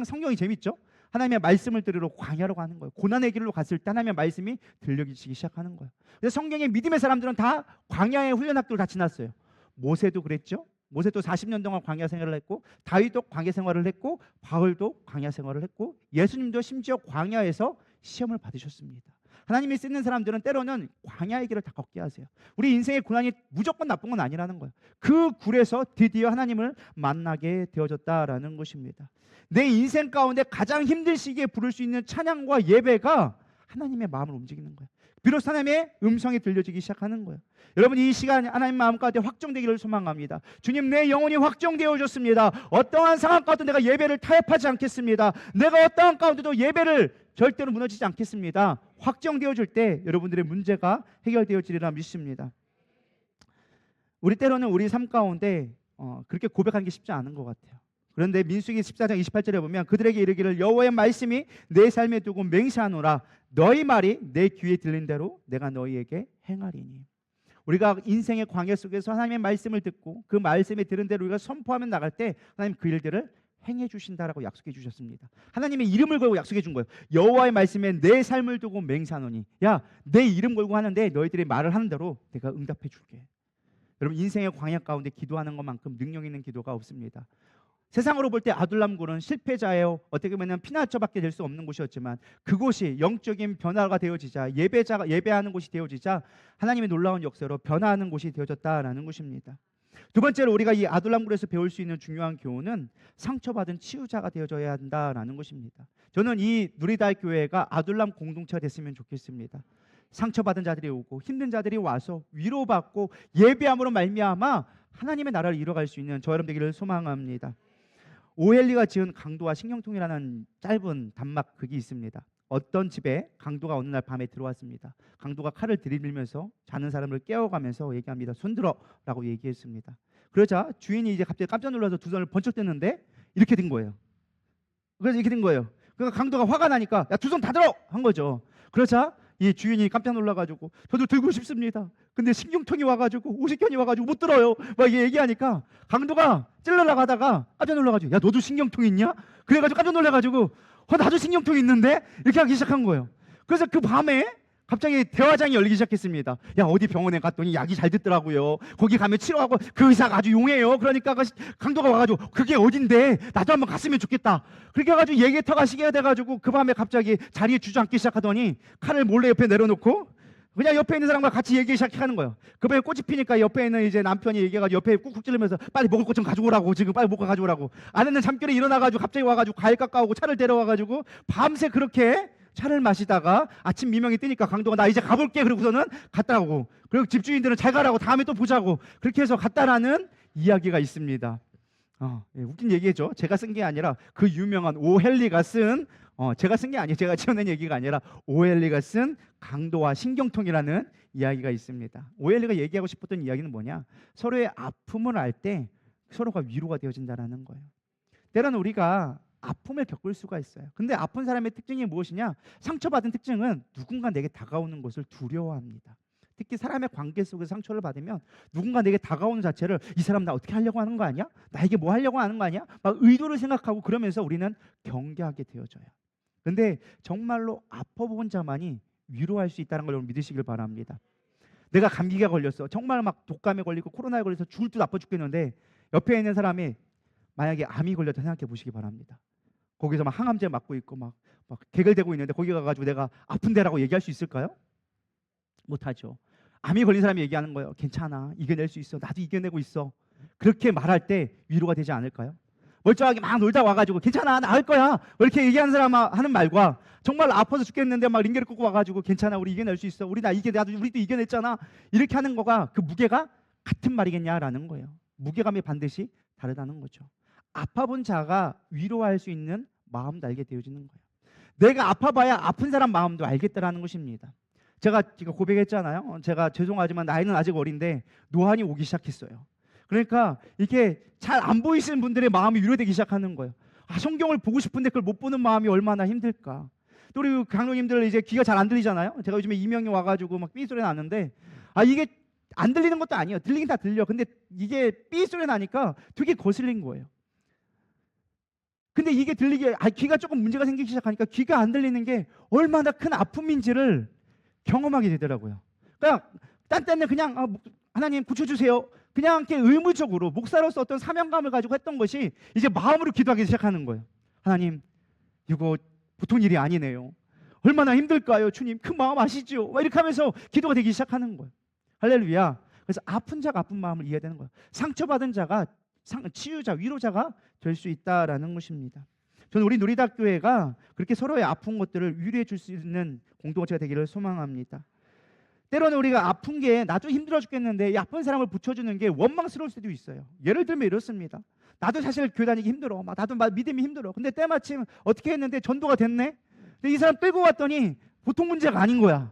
성경이 재밌죠? 하나님의 말씀을 들으러 광야로 가는 거예요. 고난의 길로 갔을 때 하나님의 말씀이 들려지기 시작하는 거예요. 그래서 성경의 믿음의 사람들은 다 광야의 훈련학교를 다 지났어요. 모세도 그랬죠. 모세도 40년 동안 광야 생활을 했고, 다윗도 광야 생활을 했고, 바울도 광야 생활을 했고, 예수님도 심지어 광야에서 시험을 받으셨습니다. 하나님이 쓰는 사람들은 때로는 광야의 길을 다 걷게 하세요. 우리 인생의 고난이 무조건 나쁜 건 아니라는 거예요. 그 굴에서 드디어 하나님을 만나게 되어졌다라는 것입니다. 내 인생 가운데 가장 힘든 시기에 부를 수 있는 찬양과 예배가 하나님의 마음을 움직이는 거예요. 비로소 하나님의 음성이 들려지기 시작하는 거예요. 여러분, 이 시간 하나님 마음 가운데 확정되기를 소망합니다. 주님, 내 영혼이 확정되어졌습니다. 어떠한 상황 가운데 내가 예배를 타협하지 않겠습니다. 내가 어떠한 가운데도 예배를 절대로 무너지지 않겠습니다. 확정되어질 때 여러분들의 문제가 해결되어지리라 믿습니다. 우리 때로는 우리 삶 가운데 그렇게 고백하는 게 쉽지 않은 것 같아요. 그런데 민수기 14장 28절에 보면 그들에게 이르기를 여호와의 말씀이 내 삶에 두고 맹세하노라. 너희 말이 내 귀에 들린 대로 내가 너희에게 행하리니. 우리가 인생의 광야 속에서 하나님의 말씀을 듣고 그 말씀에 들은 대로 우리가 선포하며 나갈 때 하나님 그 일들을 행해 주신다라고 약속해 주셨습니다. 하나님의 이름을 걸고 약속해 준 거예요. 여호와의 말씀에 내 삶을 두고 맹세하노니, 야, 내 이름 걸고 하는데 너희들이 말을 하는 대로 내가 응답해 줄게. 여러분, 인생의 광야 가운데 기도하는 것만큼 능력 있는 기도가 없습니다. 세상으로 볼 때 아둘람굴은 실패자예요. 어떻게 보면 피난처밖에 될 수 없는 곳이었지만 그곳이 영적인 변화가 되어지자, 예배하는 곳이 되어지자 하나님의 놀라운 역사로 변화하는 곳이 되어졌다라는 것입니다. 두 번째로 우리가 이 아둘람굴에서 배울 수 있는 중요한 교훈은 상처받은 치유자가 되어져야 한다라는 것입니다. 저는 이 누리다의 교회가 아둘람 공동체가 됐으면 좋겠습니다. 상처받은 자들이 오고 힘든 자들이 와서 위로받고 예배함으로 말미암아 하나님의 나라를 이뤄갈 수 있는 저 여러분 되기를 소망합니다. 오헬리가 지은 강도와 신경통이라는 짧은 단막 극이 있습니다. 어떤 집에 강도가 어느 날 밤에 들어왔습니다. 강도가 칼을 들이밀면서 자는 사람을 깨워가면서 얘기합니다. 손들어 라고 얘기했습니다. 그러자 주인이 이제 갑자기 깜짝 놀라서 두 손을 번쩍 떼는데 이렇게 된 거예요. 그래서 이렇게 된 거예요. 그러니까 강도가 화가 나니까 야, 두 손 다 들어! 한 거죠. 그러자 이 주인이 깜짝 놀라가지고 저도 들고 싶습니다. 근데 신경통이 와가지고 오십견이 와가지고 못 들어요. 막 얘기하니까 강도가 찔러라고 하다가 깜짝 놀라가지고 야, 너도 신경통 있냐? 그래가지고 깜짝 놀라가지고 나도 신경통이 있는데 이렇게 하기 시작한 거예요. 그래서 그 밤에 갑자기 대화장이 열리기 시작했습니다. 야, 어디 병원에 갔더니 약이 잘 듣더라고요. 거기 가면 치료하고 그 의사가 아주 용해요. 그러니까 강도가 와가지고 그게 어딘데 나도 한번 갔으면 좋겠다. 그렇게 해가지고 얘기 터가시게 돼가지고 그 밤에 갑자기 자리에 주저앉기 시작하더니 칼을 몰래 옆에 내려놓고 그냥 옆에 있는 사람과 같이 얘기 시작하는 거예요. 그 밤에 꽃이 피니까 옆에 있는 이제 남편이 얘기해가지고 옆에 꾹꾹 찌르면서 빨리 먹을 것 좀 가져오라고, 지금 빨리 먹고 가져오라고. 아내는 잠결에 일어나가지고 갑자기 와가지고 과일 깎아오고 차를 데려와가지고 밤새 그렇게 차를 마시다가 아침 미명이 뜨니까 강도가 나 이제 가볼게 그러고서는 갔다고. 그리고 집주인들은 잘 가라고, 다음에 또 보자고, 그렇게 해서 갔다라는 이야기가 있습니다. 웃긴 얘기죠. 제가 쓴 게 아니라 그 유명한 오헬리가 쓴, 제가 쓴 게 아니에요. 제가 지어낸 얘기가 아니라 오헬리가 쓴 강도와 신경통이라는 이야기가 있습니다. 오헬리가 얘기하고 싶었던 이야기는 뭐냐? 서로의 아픔을 알 때 서로가 위로가 되어진다는 거예요. 때로는 우리가 아픔을 겪을 수가 있어요. 근데 아픈 사람의 특징이 무엇이냐? 상처받은 특징은 누군가 내게 다가오는 것을 두려워합니다. 특히 사람의 관계 속에서 상처를 받으면 누군가 내게 다가오는 자체를 이 사람 나 어떻게 하려고 하는 거 아니야? 나에게 뭐 하려고 하는 거 아니야? 막 의도를 생각하고 그러면서 우리는 경계하게 되어져요. 근데 정말로 아파본 자만이 위로할 수 있다는 걸 여러분 믿으시길 바랍니다. 내가 감기가 걸렸어. 정말 막 독감에 걸리고 코로나에 걸려서 죽을 듯 아파 죽겠는데 옆에 있는 사람이 만약에 암이 걸렸다 생각해 보시기 바랍니다. 거기서 막 항암제 맞고 있고 막 개글대고 있는데 거기 가가지고 내가 아픈데라고 얘기할 수 있을까요? 못하죠. 암이 걸린 사람이 얘기하는 거예요. 괜찮아, 이겨낼 수 있어. 나도 이겨내고 있어. 그렇게 말할 때 위로가 되지 않을까요? 멀쩡하게 막 놀다 와가지고 괜찮아, 나을 거야, 이렇게 얘기하는 사람 하는 말과 정말 아파서 죽겠는데 막 링겔을 꽂고 와가지고 괜찮아, 우리 이겨낼 수 있어, 우리도 이겨냈잖아, 이렇게 하는 거가 그 무게가 같은 말이겠냐라는 거예요. 무게감이 반드시 다르다는 거죠. 아파본 자가 위로할 수 있는 마음도 알게 되어지는 거예요. 내가 아파봐야 아픈 사람 마음도 알겠다라는 것입니다. 제가 고백했잖아요. 제가 죄송하지만 나이는 아직 어린데 노안이 오기 시작했어요. 그러니까 이게 잘 안 보이시는 분들의 마음이 위로되기 시작하는 거예요. 성경을 보고 싶은데 그걸 못 보는 마음이 얼마나 힘들까. 또 우리 강로님들 이제 귀가 잘 안 들리잖아요. 제가 요즘에 이명이 와가지고 막 삐 소리 나는데 이게 안 들리는 것도 아니에요. 들리긴 다 들려. 근데 이게 삐 소리 나니까 되게 거슬린 거예요. 근데 이게 들리게 귀가 조금 문제가 생기기 시작하니까 귀가 안 들리는 게 얼마나 큰 아픔인지를 경험하게 되더라고요. 그러니까 딴 때는 그냥 하나님 고쳐주세요, 그냥 이렇게 의무적으로 목사로서 어떤 사명감을 가지고 했던 것이 이제 마음으로 기도하기 시작하는 거예요. 하나님, 이거 보통 일이 아니네요. 얼마나 힘들까요, 주님? 그 마음 아시죠? 막 이렇게 하면서 기도가 되기 시작하는 거예요. 할렐루야. 그래서 아픈 자가 아픈 마음을 이해해야 되는 거예요. 상처받은 자가 치유자, 위로자가 될 수 있다라는 것입니다. 저는 우리 누리다교회가 그렇게 서로의 아픈 것들을 위로해 줄 수 있는 공동체가 되기를 소망합니다. 때로는 우리가 아픈 게 나도 힘들어 죽겠는데 이 아픈 사람을 붙여주는 게 원망스러울 수도 있어요. 예를 들면 이렇습니다. 나도 사실 교회 다니기 힘들어. 나도 믿음이 힘들어. 근데 때마침 어떻게 했는데 전도가 됐네. 근데 이 사람 끌고 왔더니 보통 문제가 아닌 거야.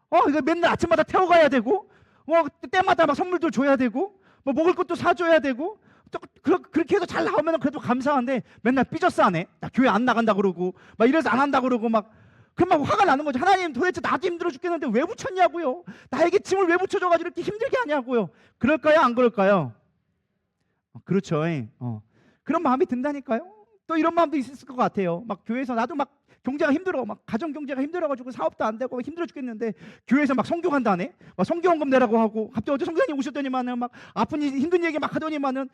이거 맨날 아침마다 태워가야 되고, 때마다 막 선물도 줘야 되고, 먹을 것도 사줘야 되고, 그렇게 해서 잘 나오면 그래도 감사한데 맨날 삐져싸네. 나 교회 안 나간다 그러고, 막 이래서 안 한다 그러고 그럼 화가 나는 거죠. 하나님, 도대체 나도 힘들어 죽겠는데 왜 붙였냐고요? 나에게 짐을 왜 붙여줘가지고 이렇게 힘들게 하냐고요? 그럴까요? 안 그럴까요? 그렇죠. 그런 마음이 든다니까요. 또 이런 마음도 있을 것 같아요. 막 교회에서 나도 막 경제가 힘들어, 막 가정 경제가 힘들어가지고 사업도 안 되고 힘들어 죽겠는데 교회에서 막 성교한다네, 막 성교원금 내라고 하고, 갑자기 어제 성교사님 오셨더니만은 막 아픈 힘든 얘기 막 하더니만은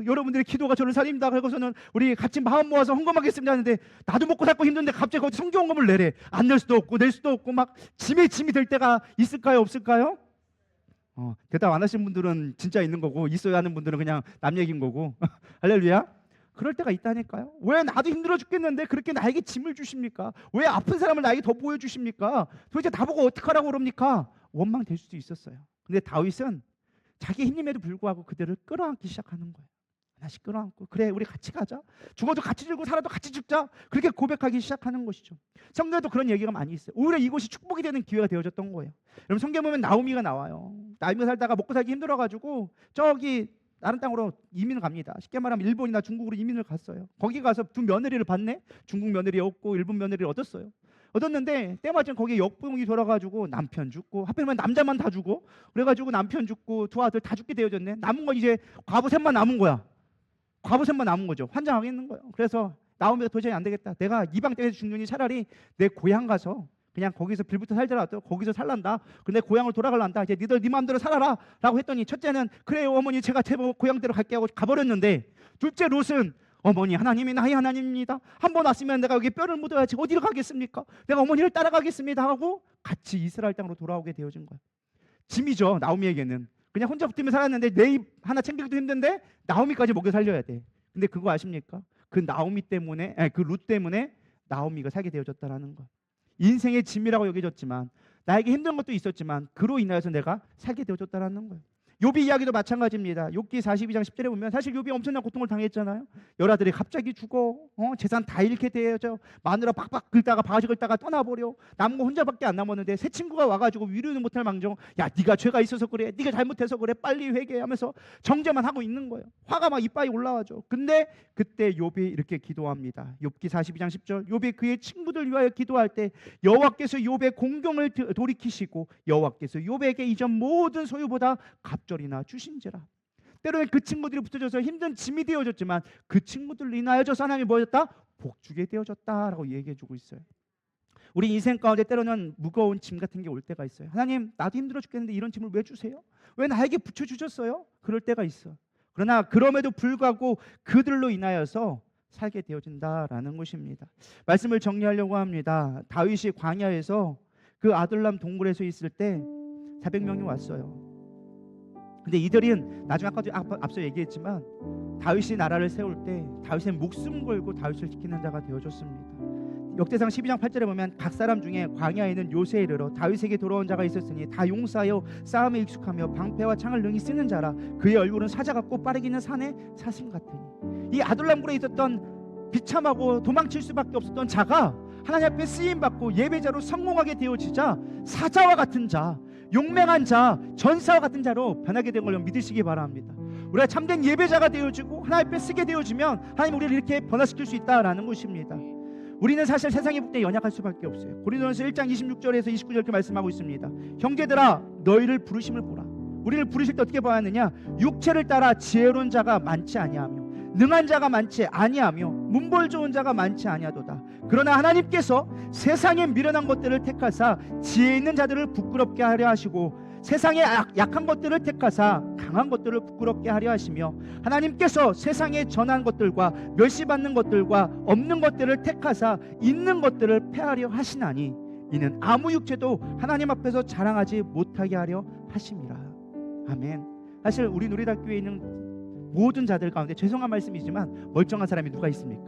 여러분들의 기도가 저를 살립니다. 그래서는 우리 같이 마음 모아서 헌금하겠습니다 하는데 나도 먹고 살고 힘든데 갑자기 거기 성교원금을 내래. 안 낼 수도 없고 낼 수도 없고 막 짐이 될 때가 있을까요, 없을까요? 대답 안 하신 분들은 진짜 있는 거고, 있어야 하는 분들은 그냥 남 얘기인 거고. 할렐루야. 그럴 때가 있다니까요. 왜 나도 힘들어 죽겠는데 그렇게 나에게 짐을 주십니까? 왜 아픈 사람을 나에게 더 보여주십니까? 도대체 나보고 어떡하라고 그럽니까? 원망될 수도 있었어요. 근데 다윗은 자기 힘임에도 불구하고 그들을 끌어안기 시작하는 거예요. 하나씩 끌어안고, 그래 우리 같이 가자, 죽어도 같이 죽고 살아도 같이 죽자, 그렇게 고백하기 시작하는 것이죠. 성경에도 그런 얘기가 많이 있어요. 오히려 이곳이 축복이 되는 기회가 되어졌던 거예요. 여러분, 성경 보면 나오미가 나와요. 나오미가 살다가 먹고 살기 힘들어가지고 저기 다른 땅으로 이민을 갑니다. 쉽게 말하면 일본이나 중국으로 이민을 갔어요. 거기 가서 두 며느리를 받네. 중국 며느리였고 일본 며느리를 얻었어요. 얻었는데 때마침 거기에 역부용이 돌아가지고 남편 죽고, 하필이면 남자만 다 죽고, 그래가지고 남편 죽고 두 아들 다 죽게 되어졌네. 남은 건 이제 과부 셋만 남은 거야. 과부 셋만 남은 거죠. 환장하겠는 거예요. 그래서 나오미가 도저히 안 되겠다, 내가 이방 땅에서 죽느니 차라리 내 고향 가서 그냥 거기서 빌부터 살더라도 거기서 살란다. 근데 고향을 돌아갈란다. 이제 니들 네 마음대로 살아라 라고 했더니, 첫째는 그래요 어머니, 제가 제 고향대로 갈게 하고 가버렸는데, 둘째 롯은 어머니, 하나님이 나의 하나님입니다. 한 번 왔으면 내가 여기 뼈를 묻어야지 어디로 가겠습니까? 내가 어머니를 따라가겠습니다 하고 같이 이스라엘 땅으로 돌아오게 되어진 거예요. 짐이죠, 나오미에게는. 그냥 혼자 붙으면 살았는데 내 입 하나 챙기기도 힘든데 나오미까지 먹여 살려야 돼. 근데 그거 아십니까? 그 나오미 때문에, 그 룻 때문에 나오미가 살게 되어졌다라는 거. 인생의 짐이라고 여겨졌지만, 나에게 힘든 것도 있었지만 그로 인하여서 내가 살게 되어졌다라는 거예요. 욥이 이야기도 마찬가지입니다. 욥기 42장 10절에 보면 사실 욥이 엄청난 고통을 당했잖아요. 열아들이 갑자기 죽어, 재산 다 잃게 되어져, 마누라 박박 긁다가 바가지 긁다가 떠나버려, 남은 거 혼자밖에 안 남았는데 새 친구가 와가지고 위로는 못할 망정, 야 네가 죄가 있어서 그래, 네가 잘못해서 그래, 빨리 회개하면서 정죄만 하고 있는 거예요. 화가 막 이빨이 올라와죠. 근데 그때 욥이 이렇게 기도합니다. 욥기 42장 10절, 욥이 그의 친구들 위하여 기도할 때 여호와께서 욥의 공경을 돌이키시고 여호와께서 욥에게 이전 모든 소유보다 갑절이나 주신지라. 때로는 그 친구들이 붙어져서 힘든 짐이 되어졌지만 그 친구들 인하여져서 하나님이 뭐였다? 복주게 되어졌다라고 얘기해주고 있어요. 우리 인생 가운데 때로는 무거운 짐 같은 게 올 때가 있어요. 하나님, 나도 힘들어 죽겠는데 이런 짐을 왜 주세요? 왜 나에게 붙여주셨어요? 그럴 때가 있어. 그러나 그럼에도 불구하고 그들로 인하여서 살게 되어진다라는 것입니다. 말씀을 정리하려고 합니다. 다윗이 광야에서 그 아둘람 동굴에서 있을 때 400명이 왔어요. 근데 이들은 나중에 앞서 얘기했지만 다윗이 나라를 세울 때 다윗의 목숨 걸고 다윗을 지키는 자가 되어줬습니다. 역대상 12장 8절에 보면 각 사람 중에 광야에 있는 요새에 이르러 다윗에게 돌아온 자가 있었으니 다 용사여 싸움에 익숙하며 방패와 창을 능히 쓰는 자라. 그의 얼굴은 사자 같고 빠르기는 산의 사슴 같으니. 이 아둘람굴에 있었던 비참하고 도망칠 수밖에 없었던 자가 하나님 앞에 쓰임받고 예배자로 성공하게 되어지자 사자와 같은 자, 용맹한 자, 전사와 같은 자로 변하게 된 걸 믿으시기 바랍니다. 우리가 참된 예배자가 되어지고 하나님 앞에 쓰게 되어지면 하나님 우리를 이렇게 변화시킬 수 있다라는 것입니다. 우리는 사실 세상의 복대에 연약할 수밖에 없어요. 고린도전서 1장 26절에서 29절 이렇게 말씀하고 있습니다. 형제들아, 너희를 부르심을 보라. 우리를 부르실 때 어떻게 봐야 하느냐? 육체를 따라 지혜로운 자가 많지 아니하며 능한 자가 많지 아니하며 문벌 좋은 자가 많지 아니하도다. 그러나 하나님께서 세상에 미련한 것들을 택하사 지혜 있는 자들을 부끄럽게 하려 하시고 세상에 약한 것들을 택하사 강한 것들을 부끄럽게 하려 하시며 하나님께서 세상에 전한 것들과 멸시받는 것들과 없는 것들을 택하사 있는 것들을 패하려 하시나니 이는 아무 육체도 하나님 앞에서 자랑하지 못하게 하려 하심이라. 아멘. 사실 우리 누리다교회에 있는 모든 자들 가운데 죄송한 말씀이지만 멀쩡한 사람이 누가 있습니까?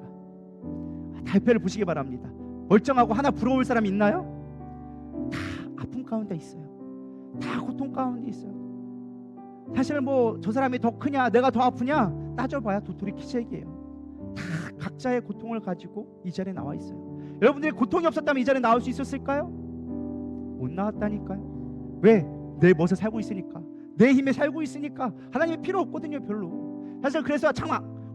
달패를 보시기 바랍니다. 멀쩡하고 하나 부러울 사람이 있나요? 다 아픔 가운데 있어요. 다 고통 가운데 있어요. 사실 뭐 저 사람이 더 크냐 내가 더 아프냐 따져봐야 도토리 키재기예요. 다 각자의 고통을 가지고 이 자리에 나와 있어요. 여러분들이 고통이 없었다면 이 자리에 나올 수 있었을까요? 못 나왔다니까요. 왜? 내 멋에 살고 있으니까, 내 힘에 살고 있으니까. 하나님이 필요 없거든요, 별로. 사실 그래서 참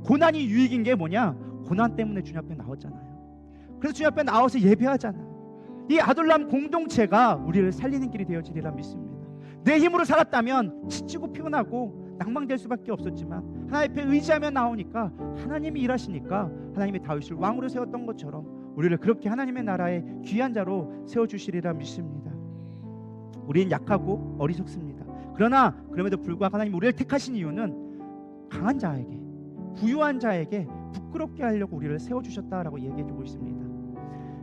고난이 유익인 게 뭐냐? 고난 때문에 주님 앞에 나왔잖아요. 그래서 주님 앞에 나와서 예배하잖아요. 이 아둘람 공동체가 우리를 살리는 길이 되어지리라 믿습니다. 내 힘으로 살았다면 지치고 피곤하고 낭망될 수밖에 없었지만 하나님 앞에 의지하며 나오니까 하나님이 일하시니까 하나님이 다윗을 왕으로 세웠던 것처럼 우리를 그렇게 하나님의 나라의 귀한 자로 세워주시리라 믿습니다. 우리는 약하고 어리석습니다. 그러나 그럼에도 불구하고 하나님 우리를 택하신 이유는 강한 자에게, 부유한 자에게 부끄럽게 하려고 우리를 세워주셨다라고 얘기해주고 있습니다.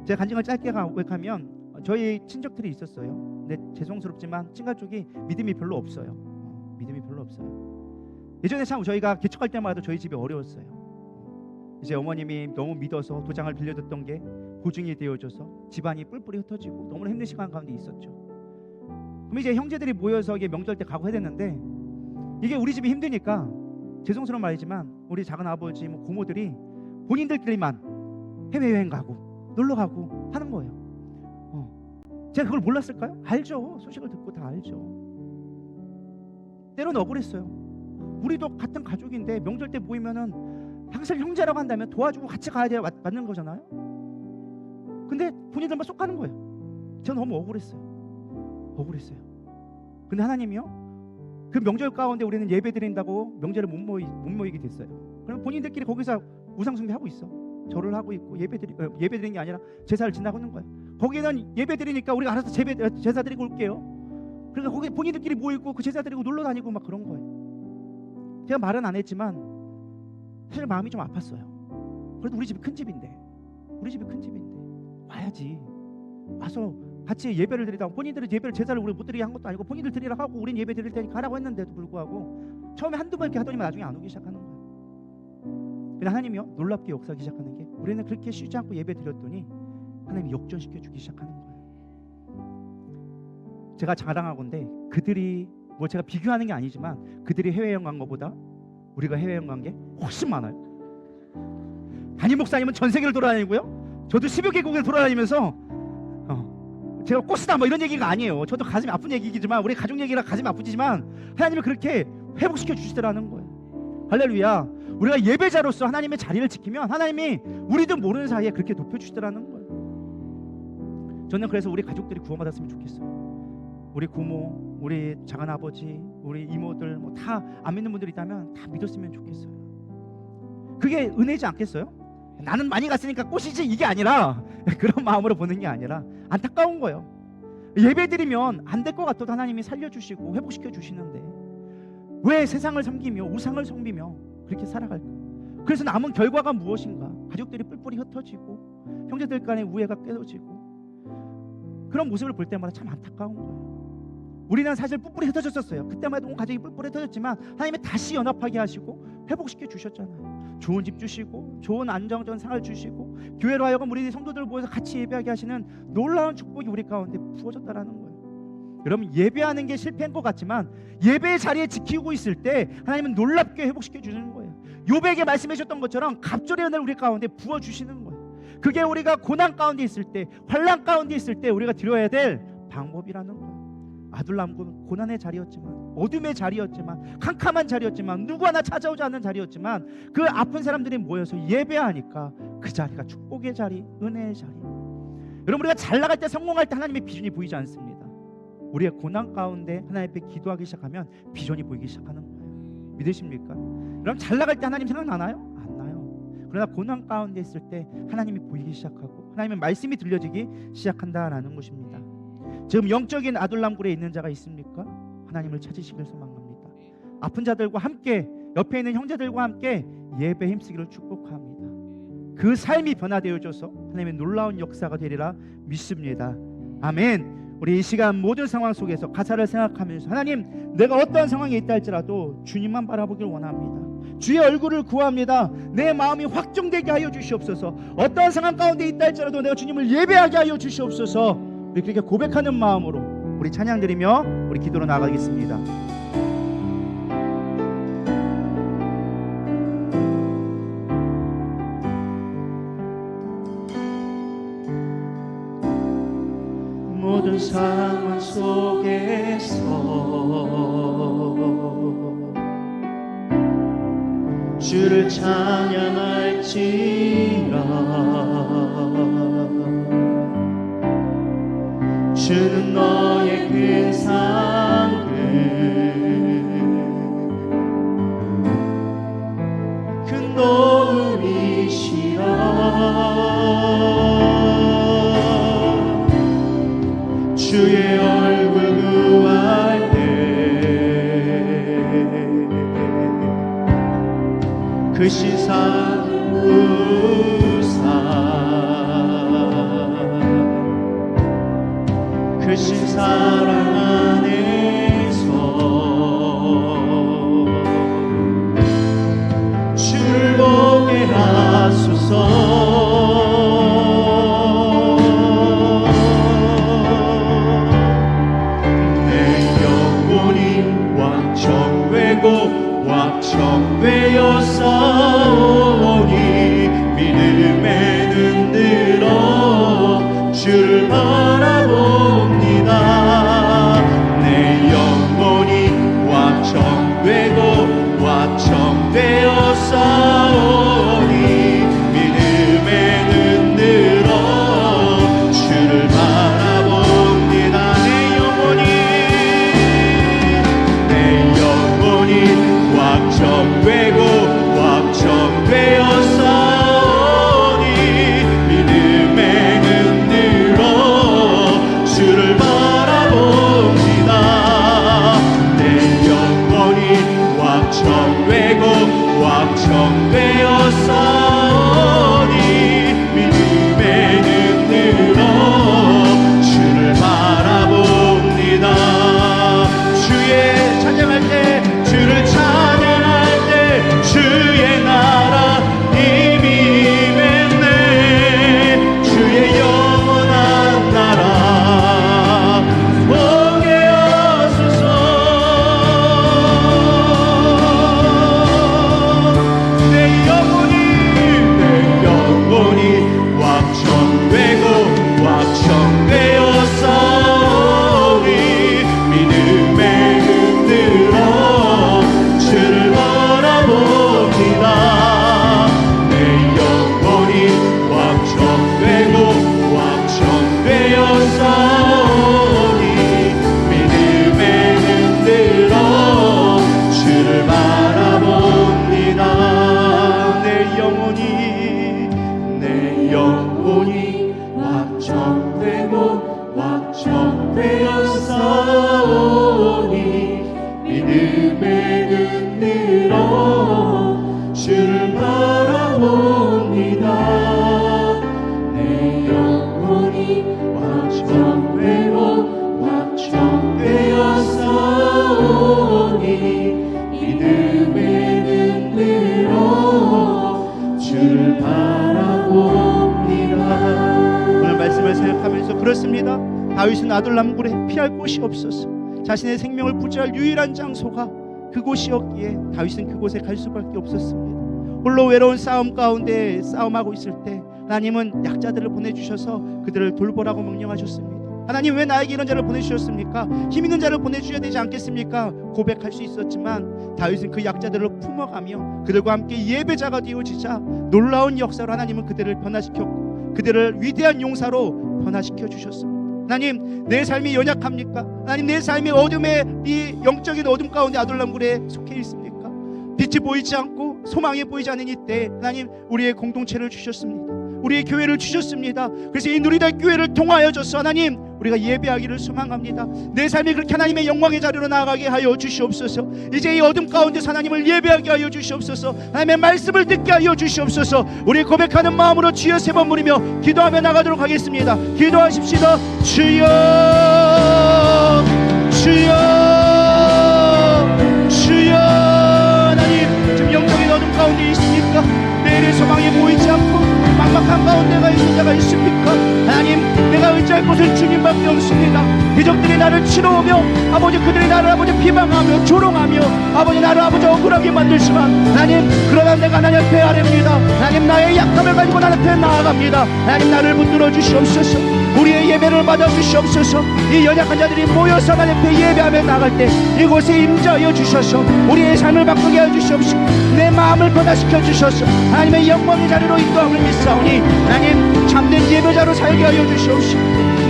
제가 간증을 짧게 고백하면 저희 친척들이 있었어요. 근데 죄송스럽지만 친가 쪽이 믿음이 별로 없어요. 믿음이 별로 없어요. 예전에 참 저희가 개척할 때마다 저희 집이 어려웠어요. 이제 어머님이 너무 믿어서 도장을 빌려줬던 게 보증이 되어져서 집안이 뿔뿔이 흩어지고 너무나 힘든 시간 가운데 있었죠. 그럼 이제 형제들이 모여서 이게 명절 때 가고 해야 됐는데 이게 우리 집이 힘드니까 죄송스러운 말이지만 우리 작은 아버지 뭐 고모들이 본인들끼리만 해외여행 가고 놀러 가고 하는 거예요. 제가 그걸 몰랐을까요? 알죠. 소식을 듣고 다 알죠. 때로는 억울했어요. 우리도 같은 가족인데 명절 때 모이면은 항상 형제라고 한다면 도와주고 같이 가야 돼 맞는 거잖아요. 근데 본인들만 쏙 가는 거예요. 저는 너무 억울했어요. 근데 하나님이요, 그 명절 가운데 우리는 예배 드린다고 명절에 못 모이게 됐어요. 그럼 본인들끼리 거기서 우상숭배 하고 있어. 절을 하고 있고 예배 드리는 게 아니라 제사를 지나고 있는 거예요. 거기는 예배 드리니까 우리가 알아서 제사 드리고 올게요. 그러니까 거기 본인들끼리 모이고 그 제사 드리고 놀러 다니고 막 그런 거예요. 제가 말은 안 했지만 사실 마음이 좀 아팠어요. 그래도 우리 집이 큰 집인데 와야지. 와서 같이 예배를 드리다 본인들은 예배를 제사를 우리 못 드리게 한 것도 아니고 본인들 드리라 하고 우린 예배 드릴 테니까 가라고 했는데도 불구하고 처음에 한두 번 이렇게 하더니만 나중에 안 오기 시작하는 거예요. 근데 하나님이요 놀랍게 역사하기 시작하는 게 우리는 그렇게 쉬지 않고 예배 드렸더니 하나님이 역전시켜 주기 시작하는 거예요. 제가 자랑하건대 그들이 뭐 제가 비교하는 게 아니지만 그들이 해외여행 간 것보다 우리가 해외여행 간 게 훨씬 많아요. 담임 목사님은 전 세계를 돌아다니고요. 저도 10여 개국을 돌아다니면서 제가 꽃이다 뭐 이런 얘기가 아니에요. 저도 가슴이 아픈 얘기지만 우리 가족 얘기라 가슴이 아프지만 하나님이 그렇게 회복시켜 주시더라는 거예요. 할렐루야. 우리가 예배자로서 하나님의 자리를 지키면 하나님이 우리도 모르는 사이에 그렇게 높여주시더라는 거예요. 저는 그래서 우리 가족들이 구원받았으면 좋겠어요. 우리 고모, 우리 작은아버지, 우리 이모들 뭐 다 안 믿는 분들이 있다면 다 믿었으면 좋겠어요. 그게 은혜지 않겠어요? 나는 많이 갔으니까 꽃이지 이게 아니라 그런 마음으로 보는 게 아니라 안타까운 거예요. 예배드리면 안 될 것 같아도 하나님이 살려주시고 회복시켜 주시는데 왜 세상을 섬기며 우상을 섬기며 그렇게 살아갈까? 그래서 남은 결과가 무엇인가? 가족들이 뿔뿔이 흩어지고 형제들 간의 우애가 깨어지고 그런 모습을 볼 때마다 참 안타까운 거예요. 우리는 사실 뿔뿔이 흩어졌었어요. 그때마다 온 가족이 뿔뿔이 흩어졌지만 하나님이 다시 연합하게 하시고 회복시켜 주셨잖아요. 좋은 집 주시고 좋은 안정적인 생활 주시고 교회로 하여금 우리 성도들 모여서 같이 예배하게 하시는 놀라운 축복이 우리 가운데 부어졌다라는 거예요. 여러분 예배하는 게 실패인 것 같지만 예배의 자리에 지키고 있을 때 하나님은 놀랍게 회복시켜 주는 거예요. 욥에게 말씀해 주셨던 것처럼 갑절의 은혜를 우리 가운데 부어 주시는 거예요. 그게 우리가 고난 가운데 있을 때 환난 가운데 있을 때 우리가 드려야 될 방법이라는 거예요. 아둘람군 고난의 자리였지만 어둠의 자리였지만 캄캄한 자리였지만 누구 하나 찾아오지 않는 자리였지만 그 아픈 사람들이 모여서 예배하니까 그 자리가 축복의 자리, 은혜의 자리. 여러분 우리가 잘 나갈 때 성공할 때 하나님의 비전이 보이지 않습니다. 우리의 고난 가운데 하나님 앞에 기도하기 시작하면 비전이 보이기 시작하는 거예요. 믿으십니까? 여러분 잘 나갈 때 하나님 생각나나요? 안 그러나 고난 가운데 있을 때 하나님이 보이기 시작하고 하나님의 말씀이 들려지기 시작한다라는 것입니다. 지금 영적인 아둘람굴에 있는 자가 있습니까? 하나님을 찾으시길 소망합니다. 아픈 자들과 함께, 옆에 있는 형제들과 함께 예배 힘쓰기를 축복합니다. 그 삶이 변화되어져서 하나님의 놀라운 역사가 되리라 믿습니다. 아멘. 우리 이 시간 모든 상황 속에서 가사를 생각하면서 하나님, 내가 어떠한 상황에 있다 할지라도 주님만 바라보길 원합니다. 주의 얼굴을 구합니다. 내 마음이 확정되게 하여 주시옵소서. 어떠한 상황 가운데 있다 할지라도 내가 주님을 예배하게 하여 주시옵소서. 우리 그렇게 고백하는 마음으로 우리 찬양 드리며 우리 기도로 나가겠습니다. 모든 상황 속에서 주를 찬양할지라. 주는 너의 큰 상급, 큰 도움이시라. 주의 얼굴 구할 때 그 신사 우사, 그 신사랑 안에서 주를 보게 하소서. wak정되어 싸우니 믿음에 눈 들어 주를 바라봅니다. 내 영혼이 wak정되어 싸우니 믿음에 눈 들어 주를 바라봅니다. 내 영혼이 wak정되어 싸우니 믿음에 눈 들어 주를 바라봅니다. 내 영혼이 wak정되어 싸우니 믿음에 눈 들어 주를 바라봅니다. 주의 찬양할 때, 주를 찬양할 때 주의 나라 이미 임했네. 주의 영원한 나라 보게 하소서. 내 영혼이 wak정되어 싸우니 믿음에 눈 들어 주를 바라봅니다. 내 영혼이 wak정되어 싸우니 믿음에 눈 들어 주를 바라봅니다. 내 영혼이 wak정되어 싸우니 믿음에 눈 들어 주를 바라봅니다. 내 영혼이 wak정되어 싸우니 믿음에 눈 들어 주를 바라봅니다. 오늘 말씀을 생각하면서 그렇습니다. 다윗은 아둘람굴에 피할 곳이 없어서 자신의 생명을 부지할 유일한 장소가 그곳이었기에 다윗은 그곳에 갈 수밖에 없었습니다. 홀로 외로운 싸움 가운데 싸움하고 있을 때 하나님은 약자들을 보내주셔서 그들을 돌보라고 명령하셨습니다. 하나님, 왜 나에게 이런 자를 보내주셨습니까? 힘 있는 자를 보내주셔야 되지 않겠습니까? 고백할 수 있었지만 다윗은 그 약자들을 품어가며 그들과 함께 예배자가 되어지자 놀라운 역사로 하나님은 그들을 변화시켰고 그들을 위대한 용사로 변화시켜 주셨습니다. 하나님, 내 삶이 연약합니까? 하나님, 내 삶이 어둠의 이 영적인 어둠 가운데 아둘람굴에 속해 있습니까? 빛이 보이지 않고 소망이 보이지 않는 이때 하나님 우리의 공동체를 주셨습니다. 우리의 교회를 주셨습니다. 그래서 이 누리다 교회를 통하여져서 하나님 우리가 예배하기를 소망합니다. 내 삶이 그렇게 하나님의 영광의 자리로 나아가게 하여 주시옵소서. 이제 이 어둠 가운데서 하나님을 예배하게 하여 주시옵소서. 하나님의 말씀을 듣게 하여 주시옵소서. 우리 고백하는 마음으로 주여 세 번 부르며 기도하며 나가도록 하겠습니다. 기도하십시다. 주여 주여 주여. 하나님 지금 영적인 어둠 가운데 있습니까? 내일의 소망이 보이지 않고 막막한 가운데가 있는 자가 있습니까? 하나님 내가 의지할 곳은 주님밖에 없습니다. 이적들이 나를 치러오며 아버지 그들이 나를 아버지 비방하며 조롱하며 아버지 나를 아버지 억울하게 만들지만 하나님 그러나 내가 하나님 앞에 아뢰입니다. 하나님 나의 약함을 가지고 하나님 앞에 나아갑니다. 하나님 나를 붙들어 주시옵소서. 우리의 예배를 받아 주시옵소서. 이 연약한 자들이 모여서 하나님 앞에 예배하며 나갈 때 이곳에 임재하여 주셔서 우리의 삶을 바꾸게 하여 주시옵소서. 내 마음을 변화시켜 주셔서 하나님의 영광의 자리로 인도함을 믿사오니 하나님 참된 예배자로 살게 하여 주시옵소서.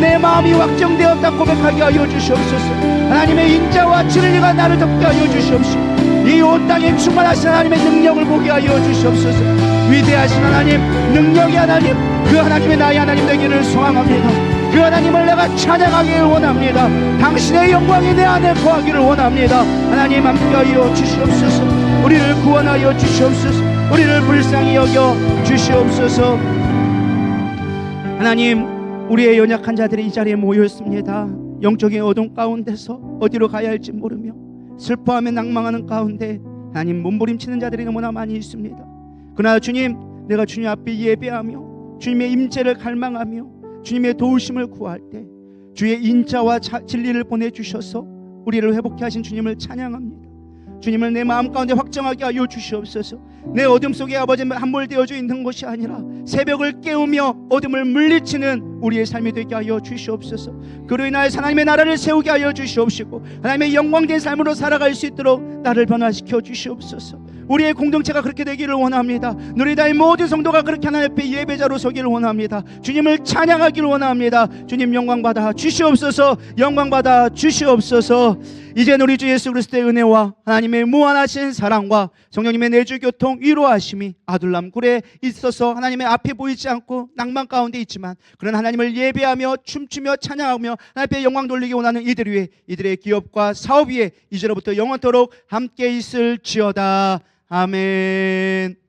내 마음이 확정되었다 고백하게 하여 주시옵소서. 하나님의 인자와 진리가 나를 덮게 하여 주시옵소서. 이 온 땅에 충만하신 하나님의 능력을 보게 하여 주시옵소서. 위대하신 하나님 능력의 하나님 그 하나님의 나의 하나님 되기를 소망합니다. 그 하나님을 내가 찬양하기를 원합니다. 당신의 영광이 내 안에 거하기를 원합니다. 하나님 함께하여 주시옵소서. 우리를 구원하여 주시옵소서. 우리를 불쌍히 여겨 주시옵소서. 하나님 우리의 연약한 자들이 이 자리에 모였습니다. 영적인 어둠 가운데서 어디로 가야 할지 모르며 슬퍼하며 낭망하는 가운데 하나님 몸부림치는 자들이 너무나 많이 있습니다. 그러나 주님 내가 주님 앞에 예배하며 주님의 임재를 갈망하며 주님의 도우심을 구할 때 주의 인자와 진리를 보내주셔서 우리를 회복케 하신 주님을 찬양합니다. 주님을 내 마음 가운데 확정하게 하여 주시옵소서. 내 어둠 속에 아버지 함몰되어져 있는 것이 아니라 새벽을 깨우며 어둠을 물리치는 우리의 삶이 되게 하여 주시옵소서. 그로 인하여 하나님의 나라를 세우게 하여 주시옵시고 하나님의 영광된 삶으로 살아갈 수 있도록 나를 변화시켜 주시옵소서. 우리의 공동체가 그렇게 되기를 원합니다. 누리다의 모든 성도가 그렇게 하나님 앞에 예배자로 서기를 원합니다. 주님을 찬양하기를 원합니다. 주님 영광받아 주시옵소서. 영광받아 주시옵소서. 이제는 우리 주 예수 그리스도의 은혜와 하나님의 무한하신 사랑과 성령님의 내주 교통 위로하심이 아둘람 굴에 있어서 하나님의 앞에 보이지 않고 낭만 가운데 있지만 그런 하나님을 예배하며 춤추며 찬양하며 하나님 앞에 영광 돌리기 원하는 이들 위해 이들의 기업과 사업 위에 이제로부터 영원토록 함께 있을지어다. 아멘.